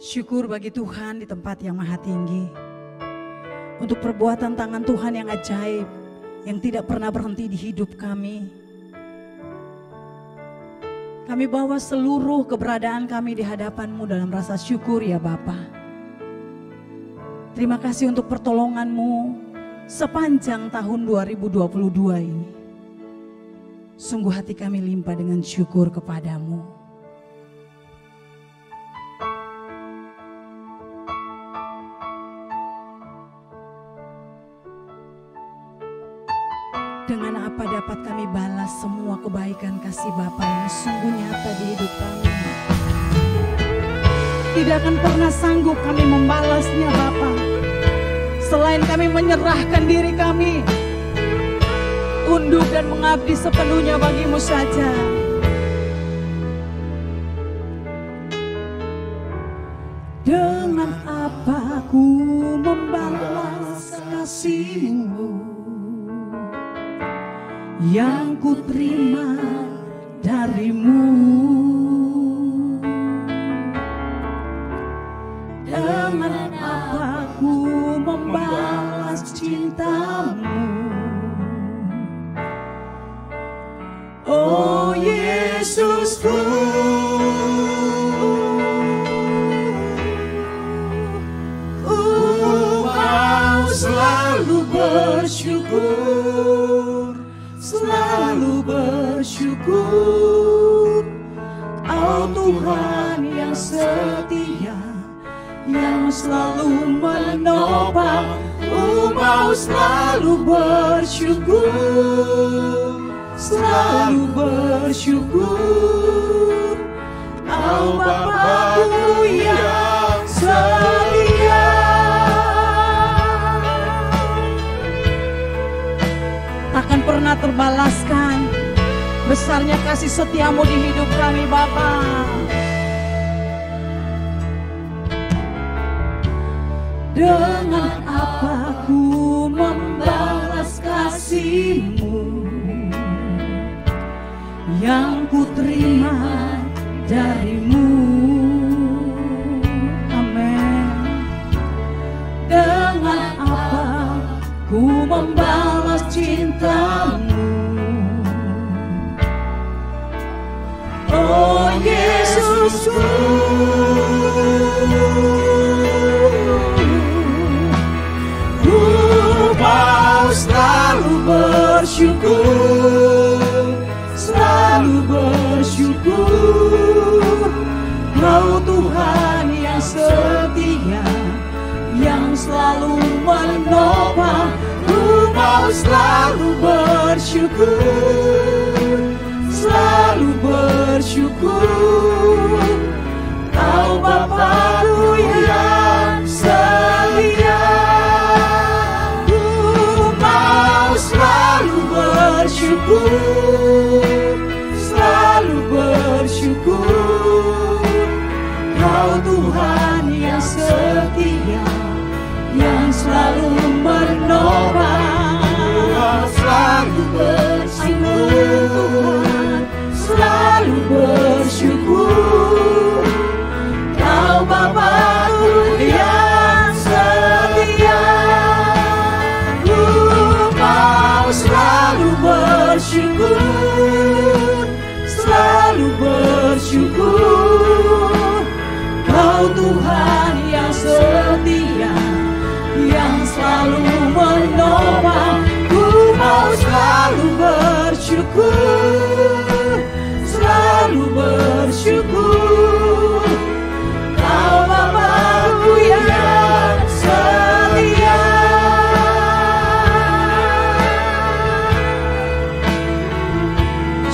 Syukur bagi Tuhan di tempat yang maha tinggi. Untuk perbuatan tangan Tuhan yang ajaib, yang tidak pernah berhenti di hidup kami. Kami bawa seluruh keberadaan kami di hadapan-Mu dalam rasa syukur ya Bapa. Terima kasih untuk pertolongan-Mu sepanjang tahun 2022 ini. Sungguh hati kami limpah dengan syukur kepada-Mu. Dengan apa dapat kami balas semua kebaikan kasih Bapa yang sungguh nyata di hidup kami. Tidak akan pernah sanggup kami membalasnya Bapa, selain kami menyerahkan diri kami, tunduk dan mengabdi sepenuhnya bagi-Mu saja. Dengan apa ku membalas kasih-Mu yang ku terima dari-Mu? Dengan apa ku membalas cinta-Mu? Oh Yesusku, ku mau selalu bersyukur, selalu bersyukur. Oh Tuhan yang setia, yang selalu menopang, ku mau selalu bersyukur, selalu bersyukur. Oh Bapa-Ku yang setia. Takkan pernah terbalaskan besarnya kasih setia-Mu di hidup kami Bapa. Dengan apa ku membalas kasih-Mu yang ku terima dari-Mu? Amin. Dengan apa ku membalas cinta-Mu? Oh Yesusku, ku mau selalu bersyukur, selalu bersyukur. Kau Tuhan yang setia, yang selalu menopang, ku mau selalu bersyukur, selalu bersyukur. Kau Bapa-Ku yang setia, ku mau selalu bersyukur, selalu bersyukur. Kau Tuhan yang setia, yang selalu menopang, selalu bersyukur, selalu bersyukur. Kau Bapa-Ku yang setia, ku mau selalu bersyukur, selalu bersyukur. Kau Tuhan yang setia, yang selalu menopang, ku mau selalu bersyukur, selalu bersyukur. Kau Bapa-Ku yang setia.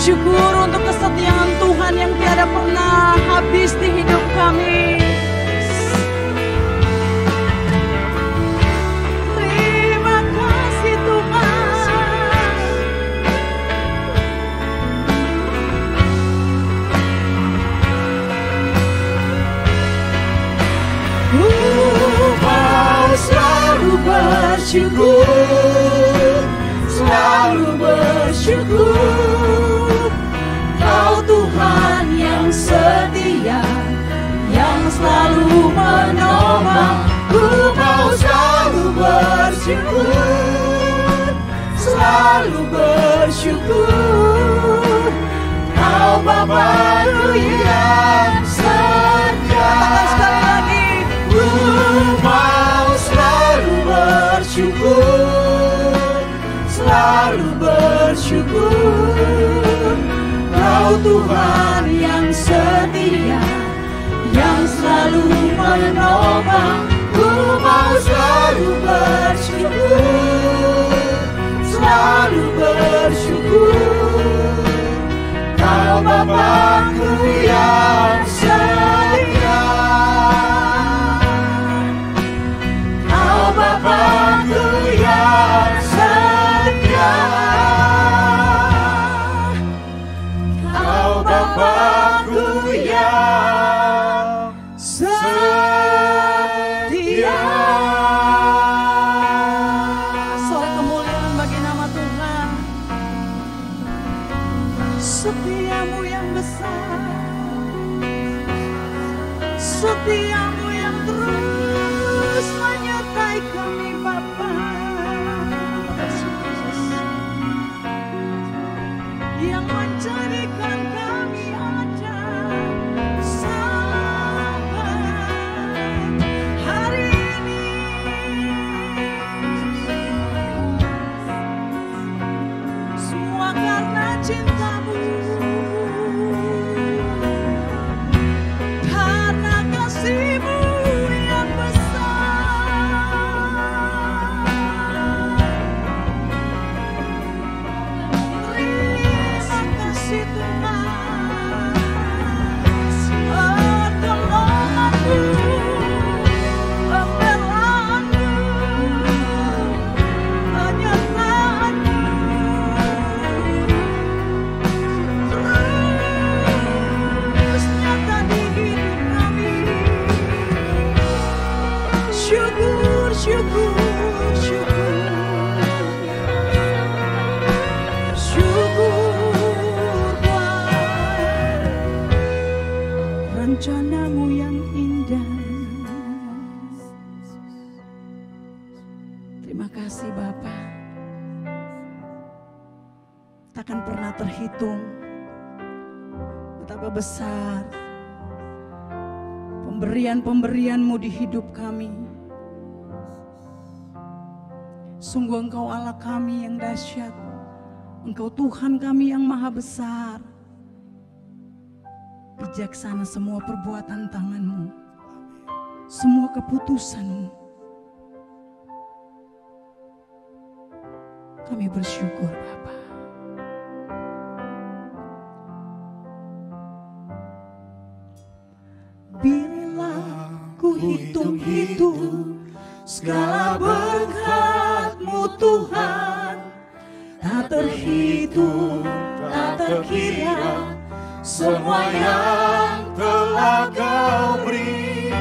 Syukur untuk kesetiaan Tuhan yang tiada pernah habis di hidup kami. Terima kasih Tuhan. Ku mau selalu bersyukur, selalu bersyukur. Kau Tuhan yang setia, yang selalu selalu bersyukur. Kau Bapa-Ku yang setia. Sekali lagi, ku mau selalu bersyukur, selalu bersyukur. Kau Tuhan yang setia, yang selalu menopang. Ku mau selalu bersyukur, selalu bersyukur. Kau Bapa-Ku yang setia, Kau Bapa-Ku yang setia, Kau Bapa-Ku yang setia. Soal kemuliaan bagi nama Tuhan. Setiamu yang besar, setiamu yang terus menyertai kami Bapa. Yang menjadikan kami ada sampai hari ini. Semua karena cinta-Mu, karena kasih-Mu yang besar. Terima kasih Tuhan, pertolongan-Mu, pembelaan-Mu, penyertaan-Mu. Terus nyata di hidup kami. Syukur, syukur, syukur. Syukur buat rencana-Mu yang indah. Terima kasih Bapa. Takkan pernah terhitung betapa besar pemberian-pemberian-Mu di hidup kami. Sungguh Engkau Allah kami yang dahsyat. Engkau Tuhan kami yang maha besar. Bijaksana semua perbuatan tangan-Mu, semua keputusan-Mu. Kami bersyukur Bapa. Bila ku hitung-hitung segala berkat-Mu Tuhan, tak terhitung, tak terkira semua yang telah Kau beri.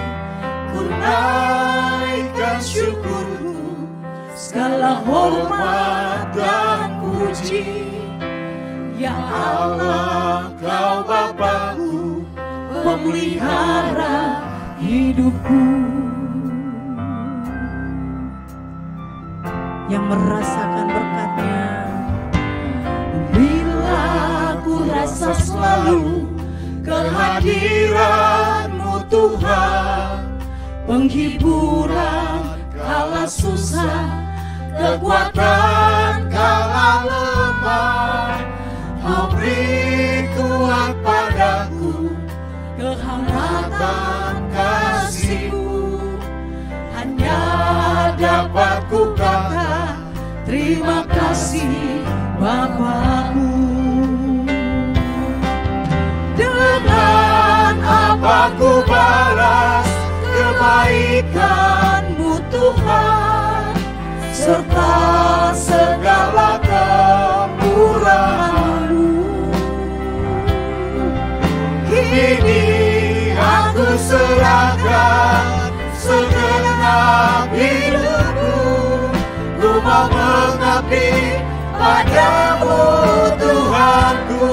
Ku naikkan syukurku, segala hormat dan puji. Ya Allah, Kau Bapa-Ku, pemelihara hidupku. Yang merasakan berkat-Nya, bila ku rasa selalu kehadiran-Mu Tuhan, penghiburan kala susah, kekuatan kala lemah. Kau beri kuat padaku, kehangatan kasih-Mu. Hanya dapat ku kata, terima kasih Bapa-Ku. Dengan apa ku balas kebaikan-Mu Tuhan, serta segala kemurahan-Mu. Kini aku serahkan segenap hidupku. Ku mau mengabdi padamu Tuhanku.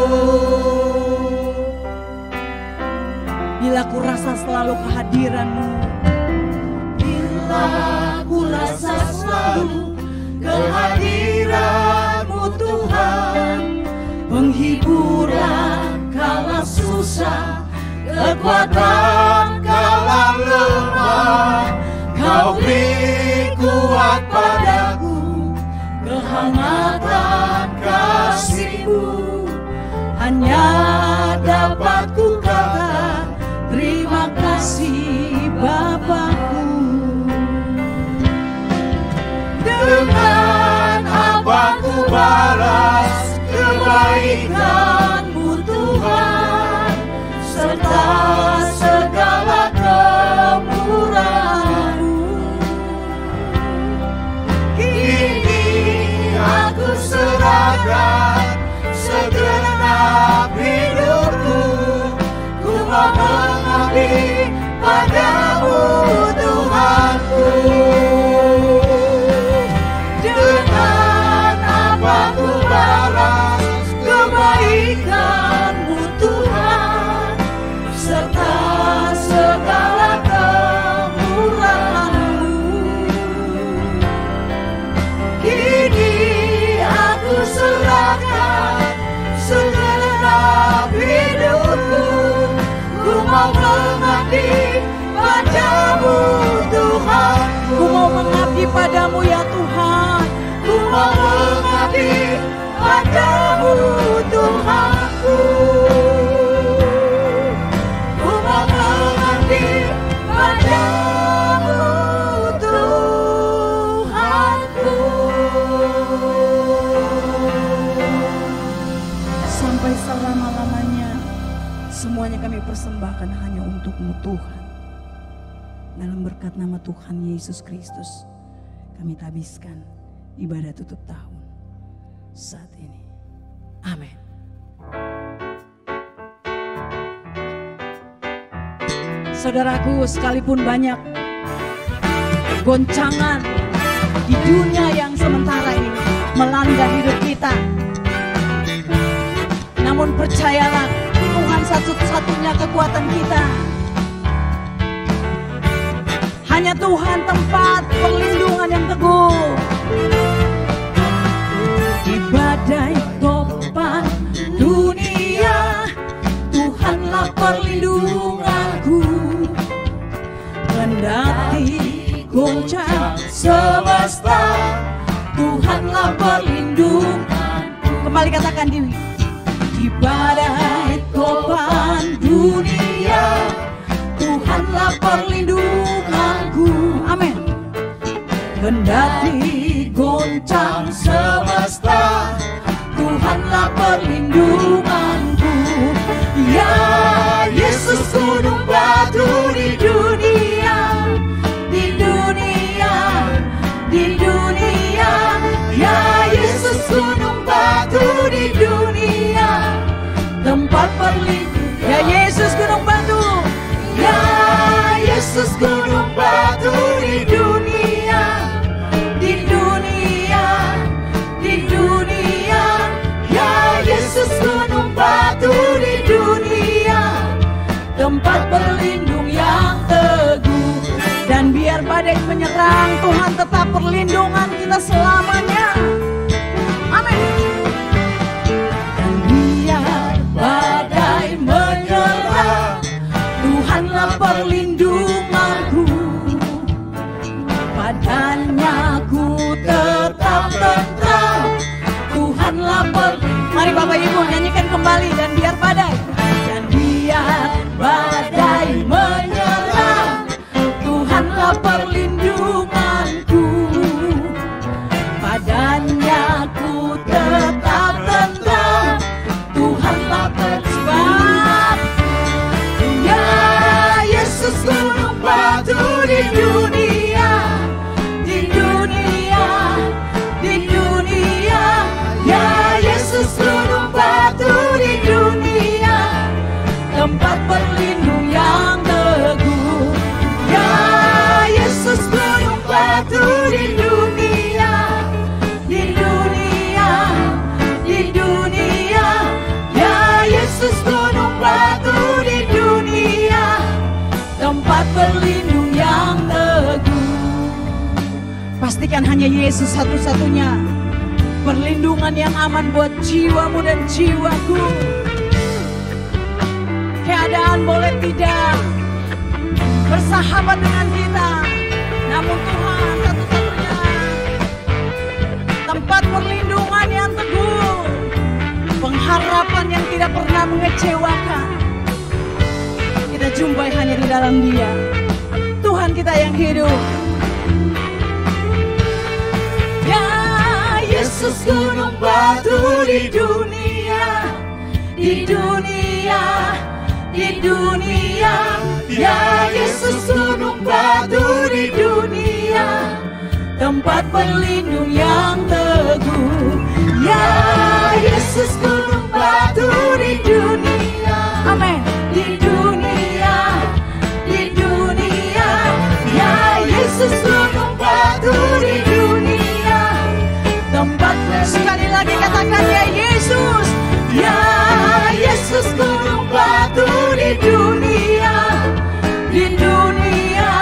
Bila ku rasa selalu kehadiran-Mu, bila ku rasa selalu kehadiran-Mu Tuhan, penghiburan kala susah, kekuatan kala lemah. Kau beri kuat padaku, kehangatan kasih-Mu. Hanya dapat ku kata terima kasih Bapakku. Dengan apa ku balas kebaikan-Mu Tuhan, serta segala kemurahan-Mu. Kini aku serahkan segenap hidupku, ku mau mengabdi padamu Tuhanku. Dengan apa ku balas kebaikan-Mu Tuhan, serta segala kemurahan-Mu. Kini aku serahkan segenap hidupku, ku mau mengabdi padamu Tuhan. Ku mau mengabdi padamu ya Tuhan, ku mau mengabdi padamu Tuhanku. Ku mau mengabdi padamu Tuhanku. Sampai selama-lamanya semuanya kami persembahkan hanya untuk-Mu Tuhan. Dalam berkat nama Tuhan Yesus Kristus, kami tabiskan ibadah tutup tahun saat ini. Amin. Saudaraku, sekalipun banyak goncangan di dunia yang sementara ini melanda hidup kita, namun percayalah, Tuhan satu-satunya kekuatan kita. Hanya Tuhan tempat perlindungan yang teguh. Di badai topan dunia, Tuhanlah perlindunganku. Kendati goncang semesta, Tuhanlah perlindunganku. Kembali katakan diri. Di badai topan dunia, Tuhanlah perlindunganku. Amin. Kendati goncang semesta, Tuhanlah perlindunganku. Ya Yesus gunung batu di dunia, di dunia, di dunia. Ya Yesus gunung batu di dunia, tempat perlindungan. Ya Yesus gunung batu, ya Yesus gunung batu di dunia, di dunia, di dunia. Ya Yesus gunung batu di dunia, tempat berlindung yang teguh. Dan biar badai menyerang, Tuhan tetap perlindungan kita selamanya. Amin. Dan biar badai menyerang, Tuhanlah perlindunganku. Padanya ku tetap tentram, Tuhanlah perlindunganku. Mari Bapak Ibu nyanyikan kembali. Dan biar badai, dan biar badai menyerang, Tuhanlah perlindunganku. Padanya ku tetap tentram, Tuhanlah sebab ya Yesus gunung batu di dunia, di dunia, di dunia. Ya Yesus gunung batu di dunia, tempat berlindung yang teguh. Ya Yesus gunung batu di dunia, di dunia, di dunia. Ya Yesus gunung batu di dunia, tempat berlindung yang teguh. Pastikan hanya Yesus satu-satunya perlindungan yang aman buat jiwamu dan jiwaku. Keadaan boleh tidak bersahabat dengan kita, namun Tuhan satu-satunya tempat perlindungan yang teguh, pengharapan yang tidak pernah mengecewakan, kita jumpai hanya di dalam Dia, Tuhan kita yang hidup. Ya Yesus, gunung batu di dunia, di dunia, di dunia. Ya Yesus, gunung batu di dunia, tempat berlindung yang teguh. Ya Yesus, gunung batu di dunia. Amin. Di dunia, di dunia. Ya Yesus, gunung batu di dunia, tempat. Sekali lagi katakan, ya Yesus. Ya Yesus, gunung batu di dunia, di dunia,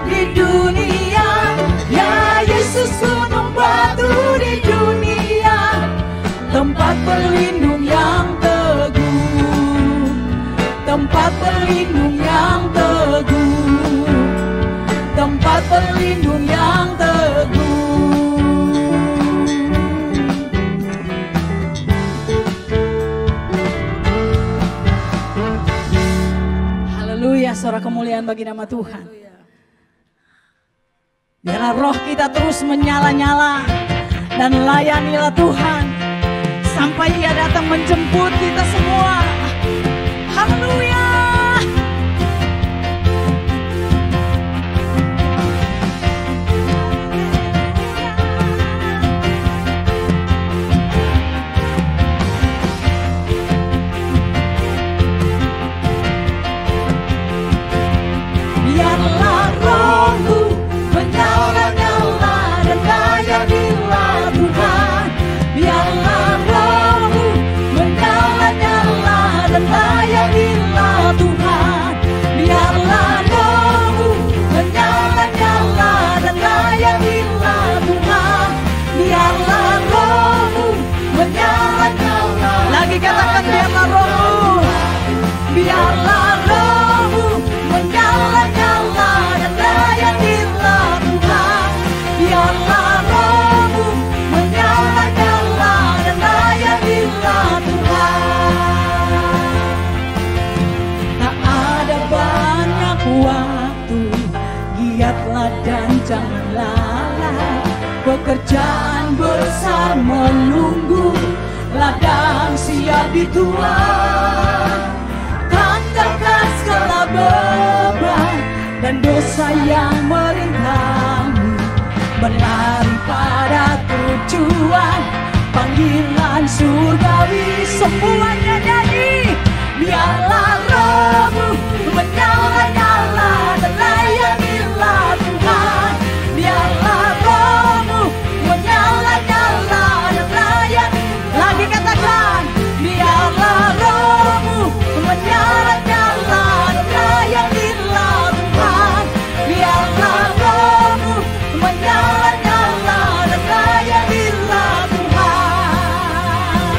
di dunia. Ya Yesus, gunung batu di dunia, tempat berlindung yang teguh, tempat berlindung yang teguh, tempat berlindung yang teguh. Haleluya, suara kemuliaan bagi nama Tuhan. Biarlah roh kita terus menyala-nyala dan layanilah Tuhan sampai Dia datang menjemput kita semua. Haleluya. Biarlah rohmu menyala-nyala dan layanilah Tuhan. Biarlah rohmu menyala-nyala dan layanilah Tuhan. Biarlah rohmu menyala-nyala dan layanilah Tuhan. Biarlah rohmu menyala-nyala. Lagi katakan, biarlah rohmu, biarlah rohmu menyala-nyala dan layanilah Tuhan. Biarlah rohmu menyala-nyala dan layanilah Tuhan. Tak ada banyak waktu, giatlah dan jangan lalai. Pekerjaan besar menunggu, ladang siap dituai. Tanggalkan segala beban dan dosa yang merintangi, berlari pada tujuan panggilan surgawi. Semuanya nyanyi. Biarlah rohmu menyala-nyala dan layanilah Tuhan. Biarlah rohmu menyala-nyala dan layanilah. Lagi katakan, biarlah rohmu menyala-nyala dan layanilah Tuhan. Biarlah rohmu menyala-nyala dan layanilah Tuhan.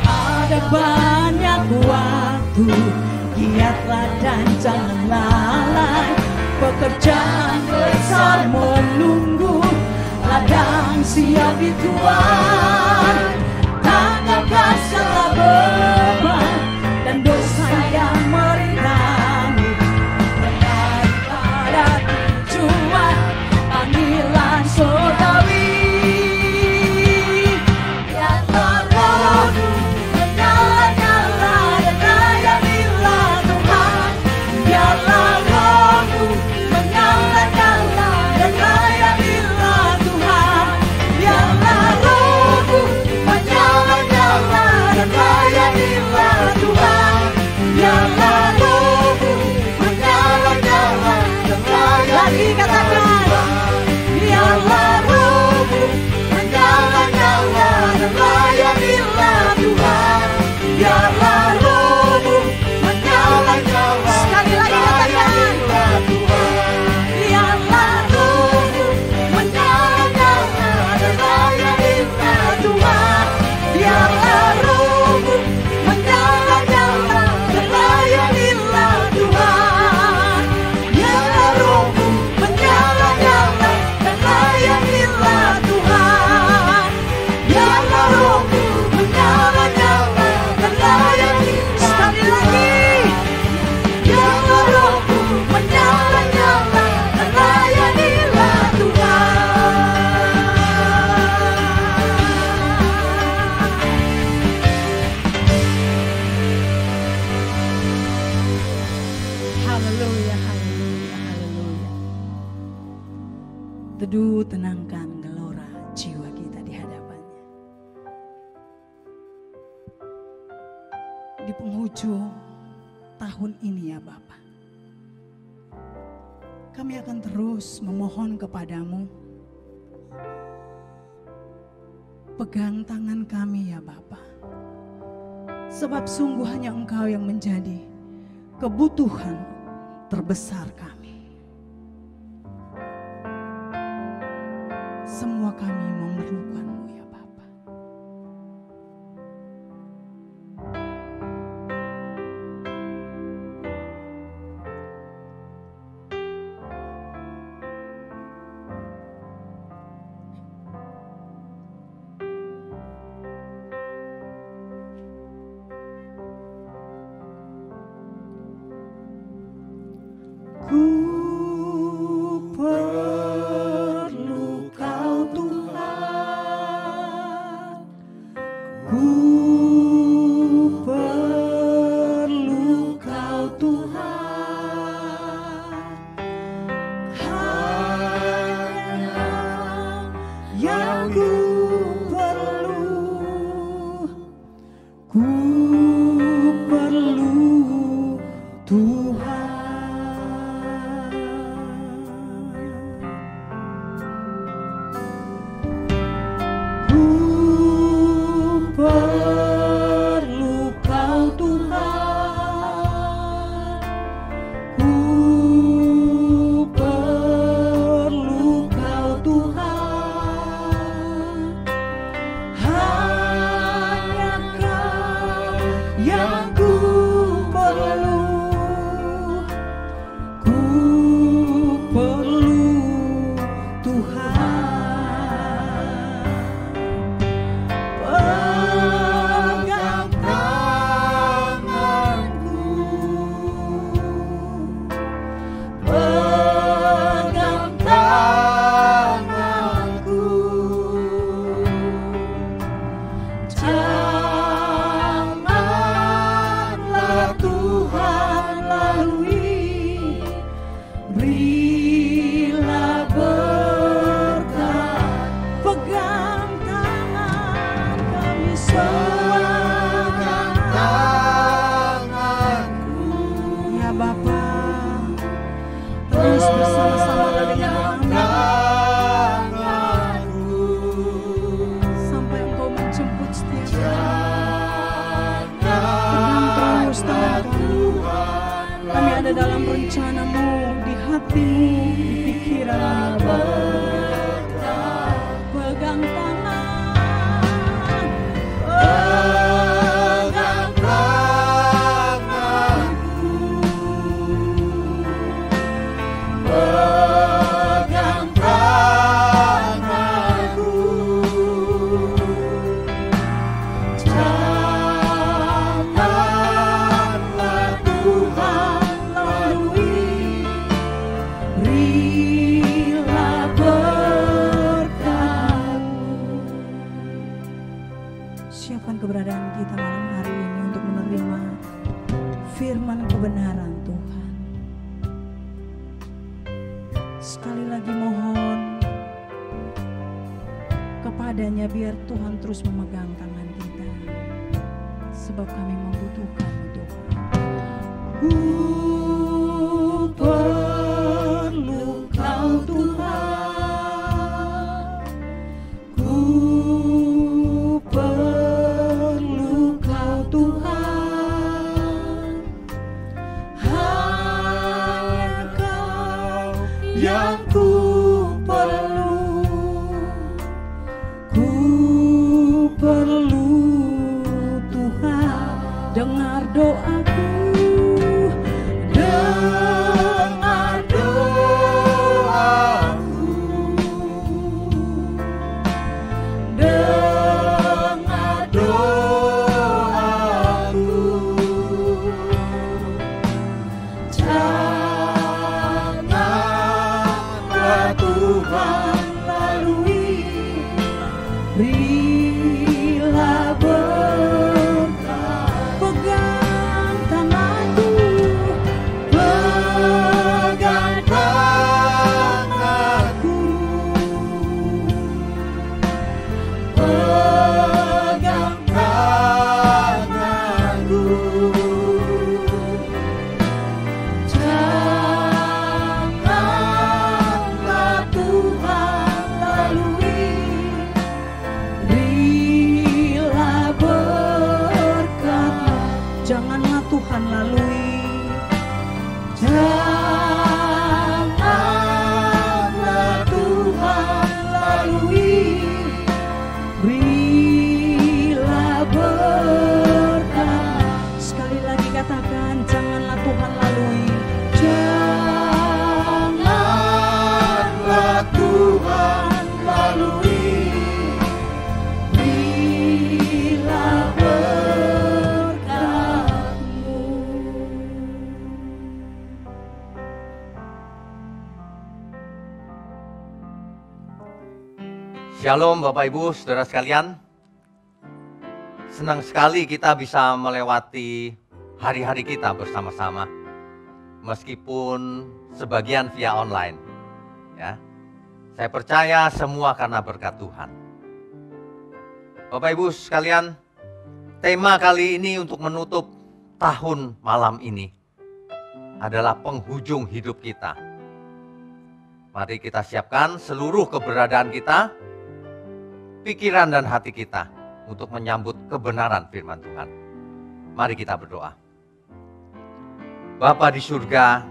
Tak ada banyak waktu, giatlah dan jangan lalai. Pekerjaan besar menunggu, ladang siap dituai. Tanggalkan segala beban dan dosa yang merintangi, berlari pada tujuan panggilan surgawi. Biarlah rohmu menyala-nyala dan layanilah Tuhan. Biarlah rohmu menyala-nyala dan layanilah Tuhan. Biarlah rohmu menyala-nyala dan layanilah Tuhan. teduh, tenangkan gelora jiwa kita di hadapannya. Di penghujung tahun ini ya Bapa, kami akan terus memohon kepadamu. Pegang tangan kami ya Bapa, sebab sungguh hanya Engkau yang menjadi kebutuhan terbesar kami. Semua kami memerlukan-Mu ya Bapa. Biar Tuhan terus memegang tangan kita, sebab kami membutuhkan-Mu Tuhan. Ku perlu Kau Tuhan, ku perlu Kau Tuhan, hanya Kau yang ku dengar doaku, dengar doaku, dengar doaku. Janganlah Shalom Bapak Ibu, Saudara sekalian. Senang sekali kita bisa melewati hari-hari kita bersama-sama. Meskipun sebagian via online. Ya. Saya percaya semua karena berkat Tuhan. Bapak Ibu sekalian, tema kali ini untuk menutup tahun malam ini adalah penghujung hidup kita. Mari kita siapkan seluruh keberadaan kita, pikiran dan hati kita untuk menyambut kebenaran firman Tuhan. Mari kita berdoa. Bapa di surga,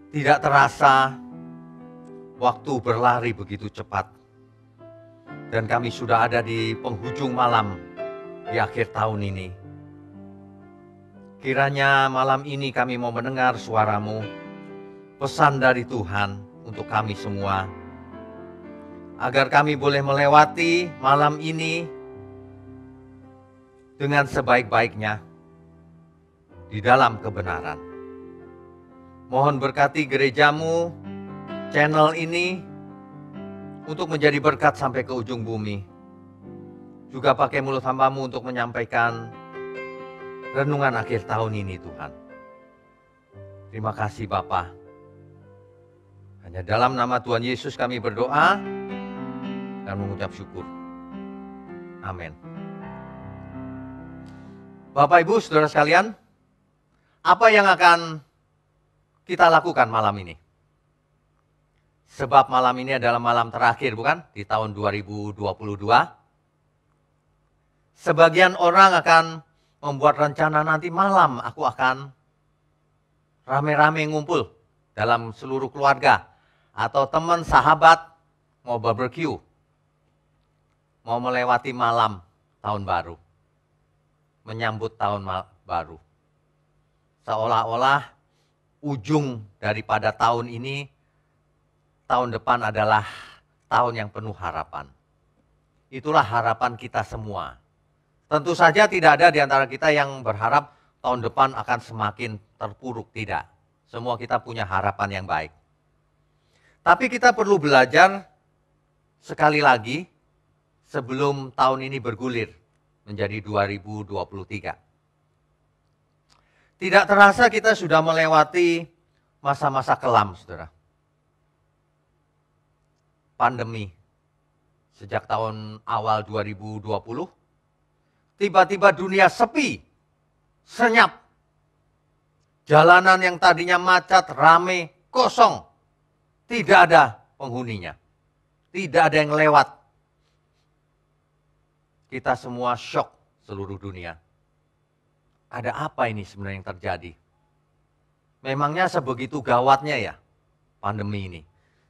tidak terasa waktu berlari begitu cepat. Dan kami sudah ada di penghujung malam di akhir tahun ini. Kiranya malam ini kami mau mendengar suara-Mu, pesan dari Tuhan untuk kami semua. Agar kami boleh melewati malam ini dengan sebaik-baiknya di dalam kebenaran. Mohon berkati gereja-Mu, channel ini untuk menjadi berkat sampai ke ujung bumi. Juga pakai mulut hamba-Mu untuk menyampaikan renungan akhir tahun ini Tuhan. Terima kasih Bapa. Hanya dalam nama Tuhan Yesus kami berdoa dan mengucap syukur. Amin. Bapak Ibu Saudara sekalian, apa yang akan kita lakukan malam ini? Sebab malam ini adalah malam terakhir bukan? Di tahun 2022. Sebagian orang akan membuat rencana nanti malam aku akan rame-rame ngumpul dalam seluruh keluarga atau teman sahabat mau barbecue. Mau melewati malam tahun baru. Menyambut tahun baru. Seolah-olah ujung daripada tahun ini, tahun depan adalah tahun yang penuh harapan. Itulah harapan kita semua. Tentu saja tidak ada di antara kita yang berharap tahun depan akan semakin terpuruk, tidak. Semua kita punya harapan yang baik. Tapi kita perlu belajar sekali lagi sebelum tahun ini bergulir menjadi 2023. Tidak terasa kita sudah melewati masa-masa kelam, saudara. Pandemi. Sejak tahun awal 2020, tiba-tiba dunia sepi, senyap. Jalanan yang tadinya macet, rame, kosong. Tidak ada penghuninya. Tidak ada yang lewat. Kita semua syok seluruh dunia. Ada apa ini sebenarnya yang terjadi? Memangnya sebegitu gawatnya ya pandemi ini.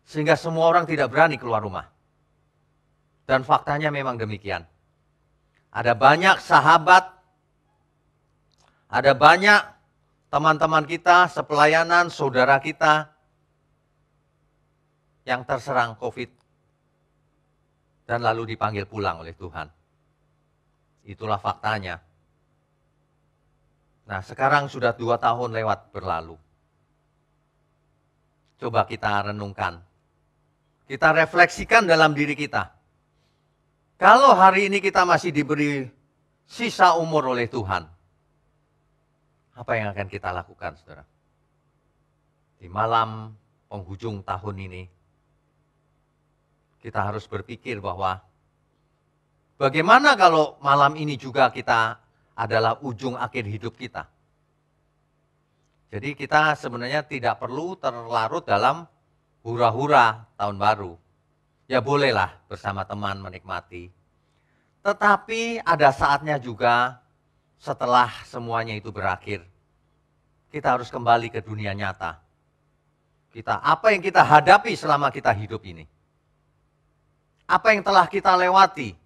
Sehingga semua orang tidak berani keluar rumah. Dan faktanya memang demikian. Ada banyak sahabat, ada banyak teman-teman kita, sepelayanan, saudara kita yang terserang COVID dan lalu dipanggil pulang oleh Tuhan. Itulah faktanya. Nah, sekarang sudah 2 tahun lewat berlalu. Coba kita renungkan. Kita refleksikan dalam diri kita. Kalau hari ini kita masih diberi sisa umur oleh Tuhan, apa yang akan kita lakukan, saudara? Di malam penghujung tahun ini, kita harus berpikir bahwa bagaimana kalau malam ini juga kita adalah ujung akhir hidup kita. Jadi kita sebenarnya tidak perlu terlarut dalam hura-hura tahun baru. Ya bolehlah bersama teman menikmati. Tetapi ada saatnya juga setelah semuanya itu berakhir, kita harus kembali ke dunia nyata. Apa yang kita hadapi selama kita hidup ini? Apa yang telah kita lewati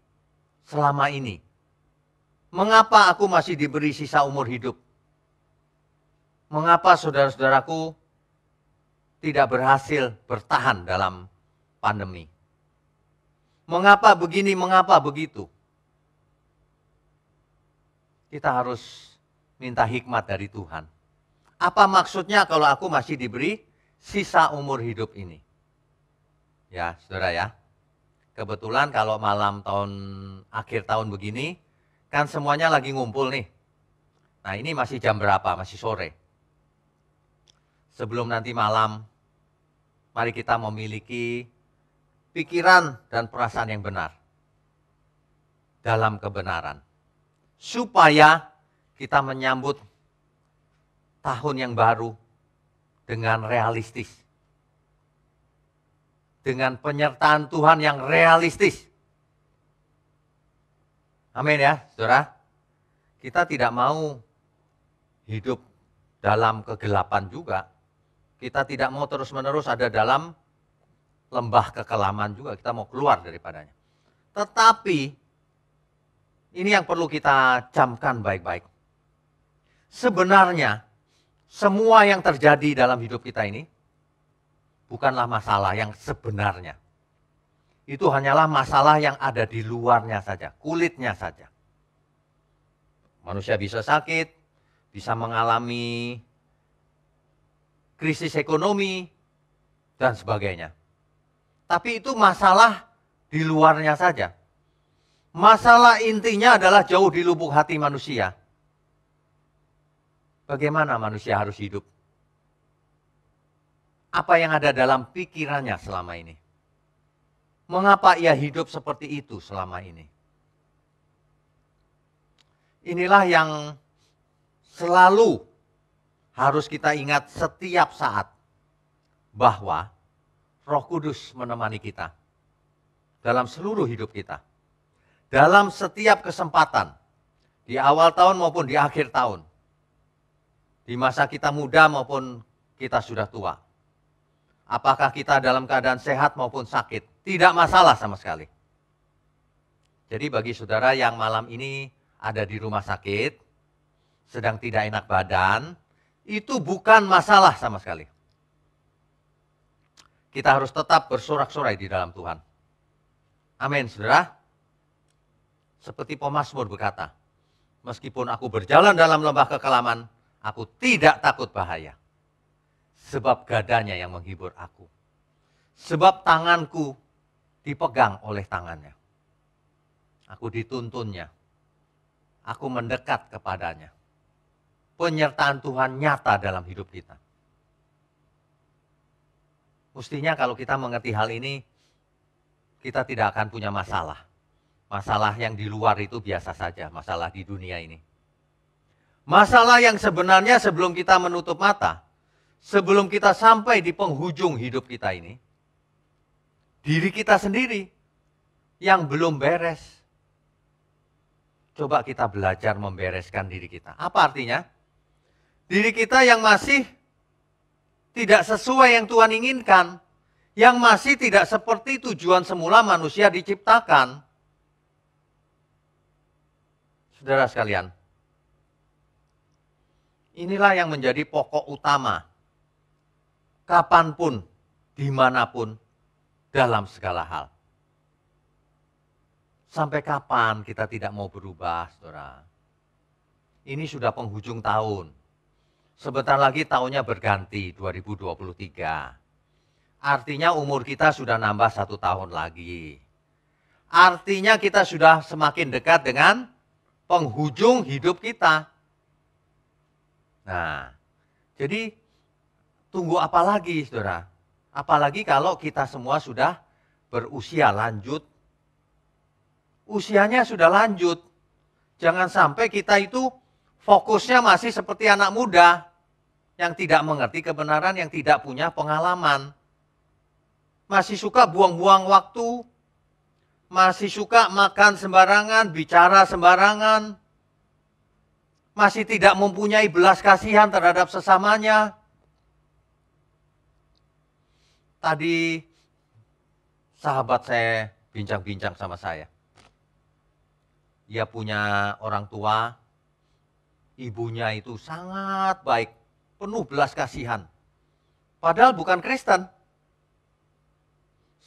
selama ini? Mengapa aku masih diberi sisa umur hidup? Mengapa saudara-saudaraku tidak berhasil bertahan dalam pandemi? Mengapa begini, mengapa begitu? Kita harus minta hikmat dari Tuhan. Apa maksudnya kalau aku masih diberi sisa umur hidup ini? Ya, saudara ya. kebetulan kalau malam akhir tahun begini, kan semuanya lagi ngumpul nih. Nah ini masih jam berapa? Masih sore. Sebelum nanti malam, mari kita memiliki pikiran dan perasaan yang benar dalam kebenaran. Supaya kita menyambut tahun yang baru dengan realistis. Dengan penyertaan Tuhan yang realistis. Amin ya, saudara. Kita tidak mau hidup dalam kegelapan juga. Kita tidak mau terus-menerus ada dalam lembah kekelaman juga. Kita mau keluar daripadanya. Tetapi, ini yang perlu kita camkan baik-baik. Sebenarnya, semua yang terjadi dalam hidup kita ini, bukanlah masalah yang sebenarnya. Itu hanyalah masalah yang ada di luarnya saja, kulitnya saja. Manusia bisa sakit, bisa mengalami krisis ekonomi, dan sebagainya. Tapi itu masalah di luarnya saja. Masalah intinya adalah jauh di lubuk hati manusia. Bagaimana manusia harus hidup? Apa yang ada dalam pikirannya selama ini? Mengapa ia hidup seperti itu selama ini? Inilah yang selalu harus kita ingat setiap saat. Bahwa Roh Kudus menemani kita dalam seluruh hidup kita. Dalam setiap kesempatan. Di awal tahun maupun di akhir tahun. Di masa kita muda maupun kita sudah tua. Apakah kita dalam keadaan sehat maupun sakit. Tidak masalah sama sekali. Jadi bagi saudara yang malam ini ada di rumah sakit. Sedang tidak enak badan. Itu bukan masalah sama sekali. Kita harus tetap bersorak-sorai di dalam Tuhan. Amin, saudara. Seperti pemazmur berkata. Meskipun aku berjalan dalam lembah kekelaman. Aku tidak takut bahaya. Sebab gadanya yang menghibur aku. Sebab tanganku dipegang oleh tangannya. Aku dituntunnya. Aku mendekat kepadanya. Penyertaan Tuhan nyata dalam hidup kita. Mestinya kalau kita mengerti hal ini, kita tidak akan punya masalah. Masalah yang di luar itu biasa saja, masalah di dunia ini. Masalah yang sebenarnya sebelum kita menutup mata, sebelum kita sampai di penghujung hidup kita ini, diri kita sendiri yang belum beres. Coba kita belajar membereskan diri kita. Apa artinya? Diri kita yang masih tidak sesuai yang Tuhan inginkan, yang masih tidak seperti tujuan semula manusia diciptakan. Saudara sekalian, inilah yang menjadi pokok utama, kapanpun, dimanapun, dalam segala hal. Sampai kapan kita tidak mau berubah, saudara? Ini sudah penghujung tahun. Sebentar lagi tahunnya berganti, 2023. Artinya umur kita sudah nambah 1 tahun lagi. Artinya kita sudah semakin dekat dengan penghujung hidup kita. Nah, jadi tunggu apa lagi, saudara? Apalagi kalau kita semua sudah berusia lanjut. Usianya sudah lanjut. Jangan sampai kita itu fokusnya masih seperti anak muda yang tidak mengerti kebenaran, yang tidak punya pengalaman. Masih suka buang-buang waktu, masih suka makan sembarangan, bicara sembarangan, masih tidak mempunyai belas kasihan terhadap sesamanya. Tadi sahabat saya bincang-bincang sama saya. Dia punya orang tua, ibunya itu sangat baik, penuh belas kasihan. Padahal bukan Kristen.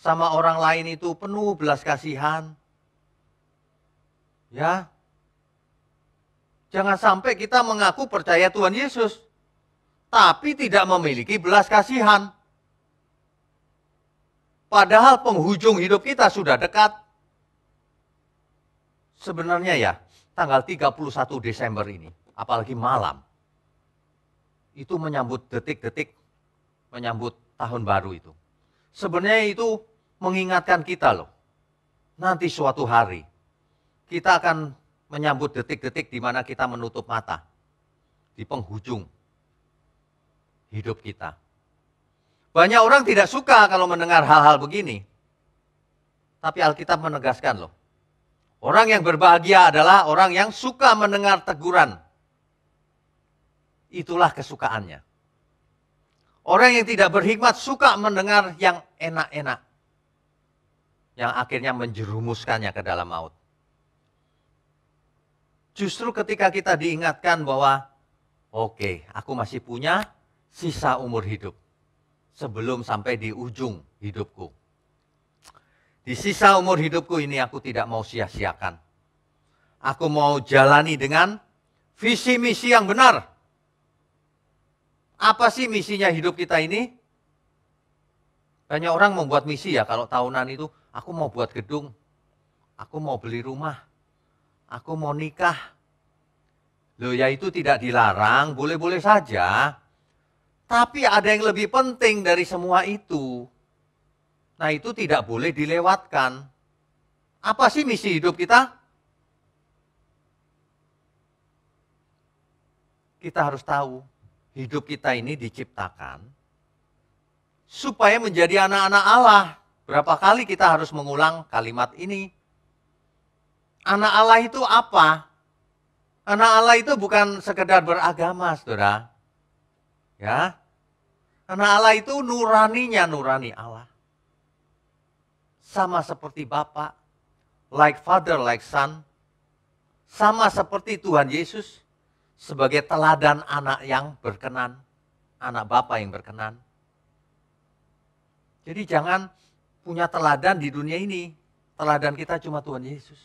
Sama orang lain itu penuh belas kasihan. Ya. Jangan sampai kita mengaku percaya Tuhan Yesus, tapi tidak memiliki belas kasihan. Padahal penghujung hidup kita sudah dekat. Sebenarnya ya, tanggal 31 Desember ini, apalagi malam, itu menyambut detik-detik, menyambut tahun baru itu. Sebenarnya itu mengingatkan kita loh, nanti suatu hari, kita akan menyambut detik-detik di mana kita menutup mata, di penghujung hidup kita. Banyak orang tidak suka kalau mendengar hal-hal begini. Tapi Alkitab menegaskan loh. Orang yang berbahagia adalah orang yang suka mendengar teguran. Itulah kesukaannya. Orang yang tidak berhikmat suka mendengar yang enak-enak. Yang akhirnya menjerumuskannya ke dalam maut. Justru ketika kita diingatkan bahwa, oke, aku masih punya sisa umur hidup. Sebelum sampai di ujung hidupku. Di sisa umur hidupku ini aku tidak mau sia-siakan. Aku mau jalani dengan visi misi yang benar. Apa sih misinya hidup kita ini? Banyak orang membuat misi ya, kalau tahunan itu, aku mau buat gedung, aku mau beli rumah, aku mau nikah. Loh ya itu tidak dilarang, boleh-boleh saja. Tapi ada yang lebih penting dari semua itu. Nah itu tidak boleh dilewatkan. Apa sih misi hidup kita? Kita harus tahu, hidup kita ini diciptakan supaya menjadi anak-anak Allah. Berapa kali kita harus mengulang kalimat ini? Anak Allah itu apa? Anak Allah itu bukan sekedar beragama, saudara. Ya, anak Allah itu nuraninya nurani Allah. Sama seperti Bapa, like Father, like Son. Sama seperti Tuhan Yesus sebagai teladan anak yang berkenan, anak Bapa yang berkenan. Jadi jangan punya teladan di dunia ini. Teladan kita cuma Tuhan Yesus.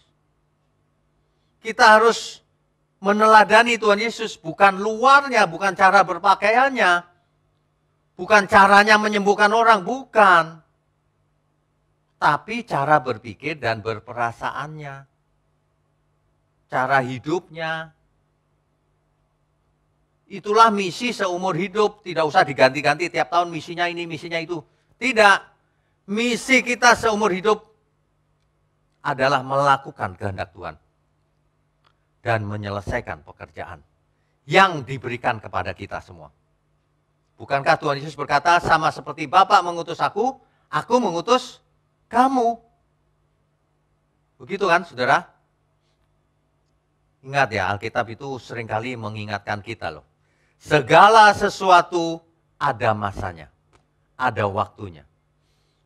Kita harus meneladani Tuhan Yesus, bukan luarnya, bukan cara berpakaiannya, bukan caranya menyembuhkan orang, bukan. Tapi cara berpikir dan berperasaannya, cara hidupnya. Itulah misi seumur hidup, tidak usah diganti-ganti tiap tahun misinya ini, misinya itu. Tidak, misi kita seumur hidup adalah melakukan kehendak Tuhan. Dan menyelesaikan pekerjaan yang diberikan kepada kita semua. Bukankah Tuhan Yesus berkata, sama seperti Bapa mengutus aku mengutus kamu. Begitu kan, saudara? Ingat ya, Alkitab itu seringkali mengingatkan kita loh. Segala sesuatu ada masanya, ada waktunya.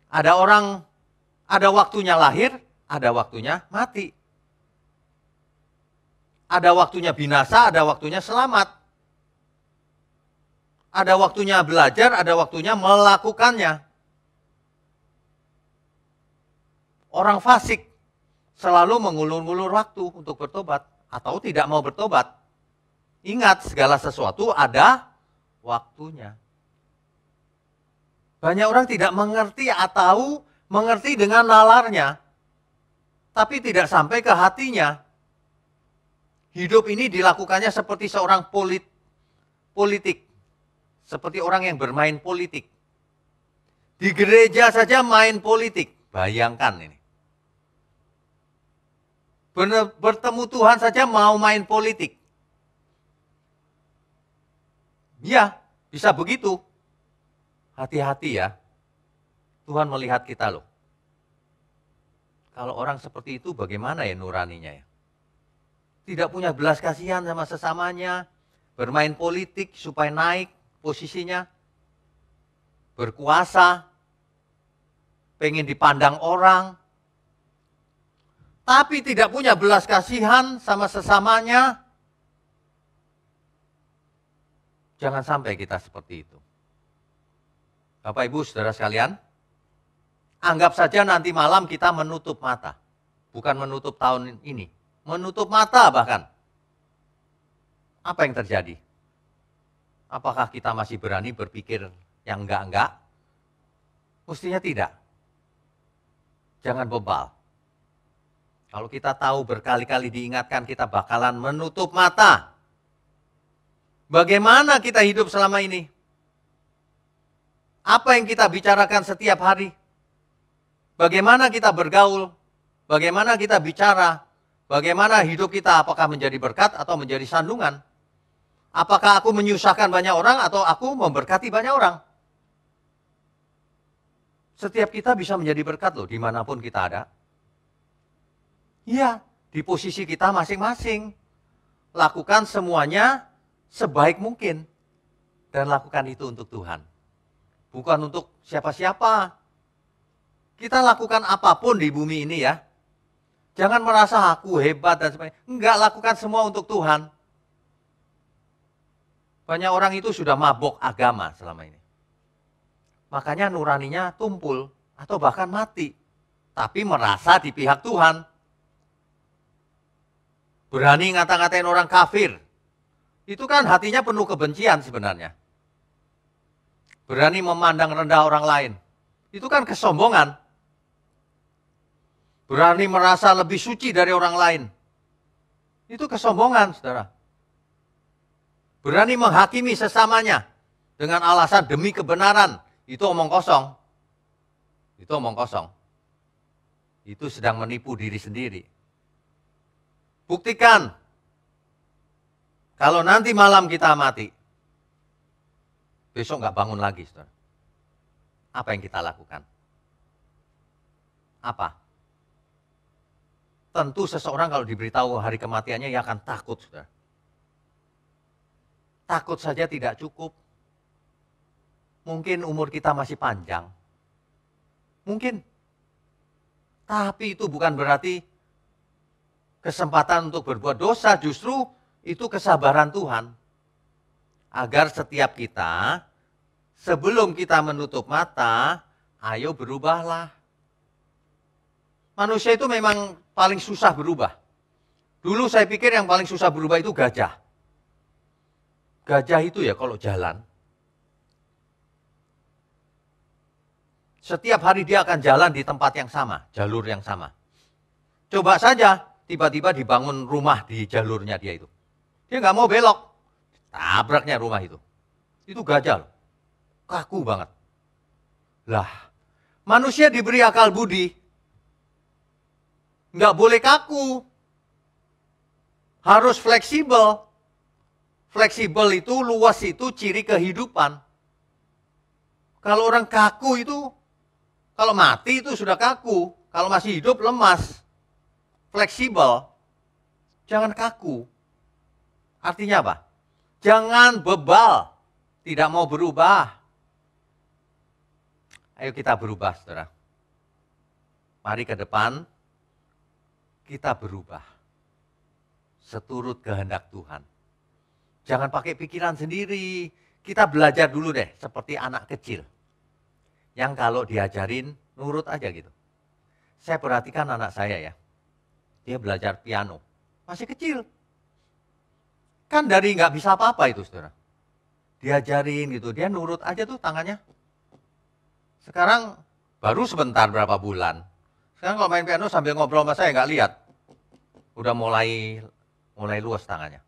Ada waktunya lahir, ada waktunya mati. Ada waktunya binasa, ada waktunya selamat. Ada waktunya belajar, ada waktunya melakukannya. Orang fasik selalu mengulur-ulur waktu untuk bertobat atau tidak mau bertobat. Ingat, segala sesuatu ada waktunya. Banyak orang tidak mengerti atau mengerti dengan nalarnya, tapi tidak sampai ke hatinya. Hidup ini dilakukannya seperti seorang politik. Seperti orang yang bermain politik. Di gereja saja main politik. Bayangkan ini. Bertemu Tuhan saja mau main politik. Ya, bisa begitu. Hati-hati ya. Tuhan melihat kita loh. Kalau orang seperti itu bagaimana ya nuraninya ya? Tidak punya belas kasihan sama sesamanya, bermain politik supaya naik posisinya, berkuasa, pengen dipandang orang, tapi tidak punya belas kasihan sama sesamanya. Jangan sampai kita seperti itu. Bapak Ibu Saudara sekalian, anggap saja nanti malam kita menutup mata, bukan menutup tahun ini. Menutup mata bahkan. Apa yang terjadi? Apakah kita masih berani berpikir yang enggak-enggak? Mestinya tidak. Jangan bebal. Kalau kita tahu berkali-kali diingatkan, kita bakalan menutup mata. Bagaimana kita hidup selama ini? Apa yang kita bicarakan setiap hari? Bagaimana kita bergaul? Bagaimana kita bicara? Bagaimana hidup kita? Apakah menjadi berkat atau menjadi sandungan? Apakah aku menyusahkan banyak orang atau aku memberkati banyak orang? Setiap kita bisa menjadi berkat loh, dimanapun kita ada. Iya, di posisi kita masing-masing. Lakukan semuanya sebaik mungkin. Dan lakukan itu untuk Tuhan. Bukan untuk siapa-siapa. Kita lakukan apapun di bumi ini ya. Jangan merasa aku hebat dan sebagainya. Enggak, lakukan semua untuk Tuhan. Banyak orang itu sudah mabok agama selama ini. Makanya nuraninya tumpul atau bahkan mati. Tapi merasa di pihak Tuhan. Berani ngata-ngatain orang kafir. Itu kan hatinya penuh kebencian sebenarnya. Berani memandang rendah orang lain. Itu kan kesombongan. Berani merasa lebih suci dari orang lain. Itu kesombongan, saudara. Berani menghakimi sesamanya dengan alasan demi kebenaran. Itu omong kosong. Itu omong kosong. Itu sedang menipu diri sendiri. Buktikan. Kalau nanti malam kita mati, besok nggak bangun lagi, saudara. Apa yang kita lakukan? Apa? Tentu seseorang kalau diberitahu hari kematiannya, ia akan takut, saudara. Takut saja tidak cukup. Mungkin umur kita masih panjang. Mungkin. Tapi itu bukan berarti kesempatan untuk berbuat dosa, justru itu kesabaran Tuhan. Agar setiap kita, sebelum kita menutup mata, ayo berubahlah. Manusia itu memang paling susah berubah. Dulu saya pikir yang paling susah berubah itu gajah. Gajah itu ya kalau jalan, setiap hari dia akan jalan di tempat yang sama, jalur yang sama. Coba saja, tiba-tiba dibangun rumah di jalurnya dia itu. Dia nggak mau belok, tabraknya rumah itu. Itu gajah loh, kaku banget. Lah, manusia diberi akal budi, nggak boleh kaku, harus fleksibel. Fleksibel itu, luas itu ciri kehidupan. Kalau orang kaku itu, kalau mati itu sudah kaku, kalau masih hidup lemas. Fleksibel, jangan kaku. Artinya apa? Jangan bebal, tidak mau berubah. Ayo kita berubah, saudara. Mari ke depan, kita berubah. Seturut kehendak Tuhan. Jangan pakai pikiran sendiri. Kita belajar dulu deh, seperti anak kecil. Yang kalau diajarin, nurut aja gitu. Saya perhatikan anak saya ya. Dia belajar piano. Masih kecil. Kan dari nggak bisa apa-apa itu, saudara. Diajarin gitu, dia nurut aja tuh tangannya. Sekarang baru sebentar berapa bulan. Sekarang kalau main piano sambil ngobrol sama saya nggak lihat. Udah mulai luas tangannya.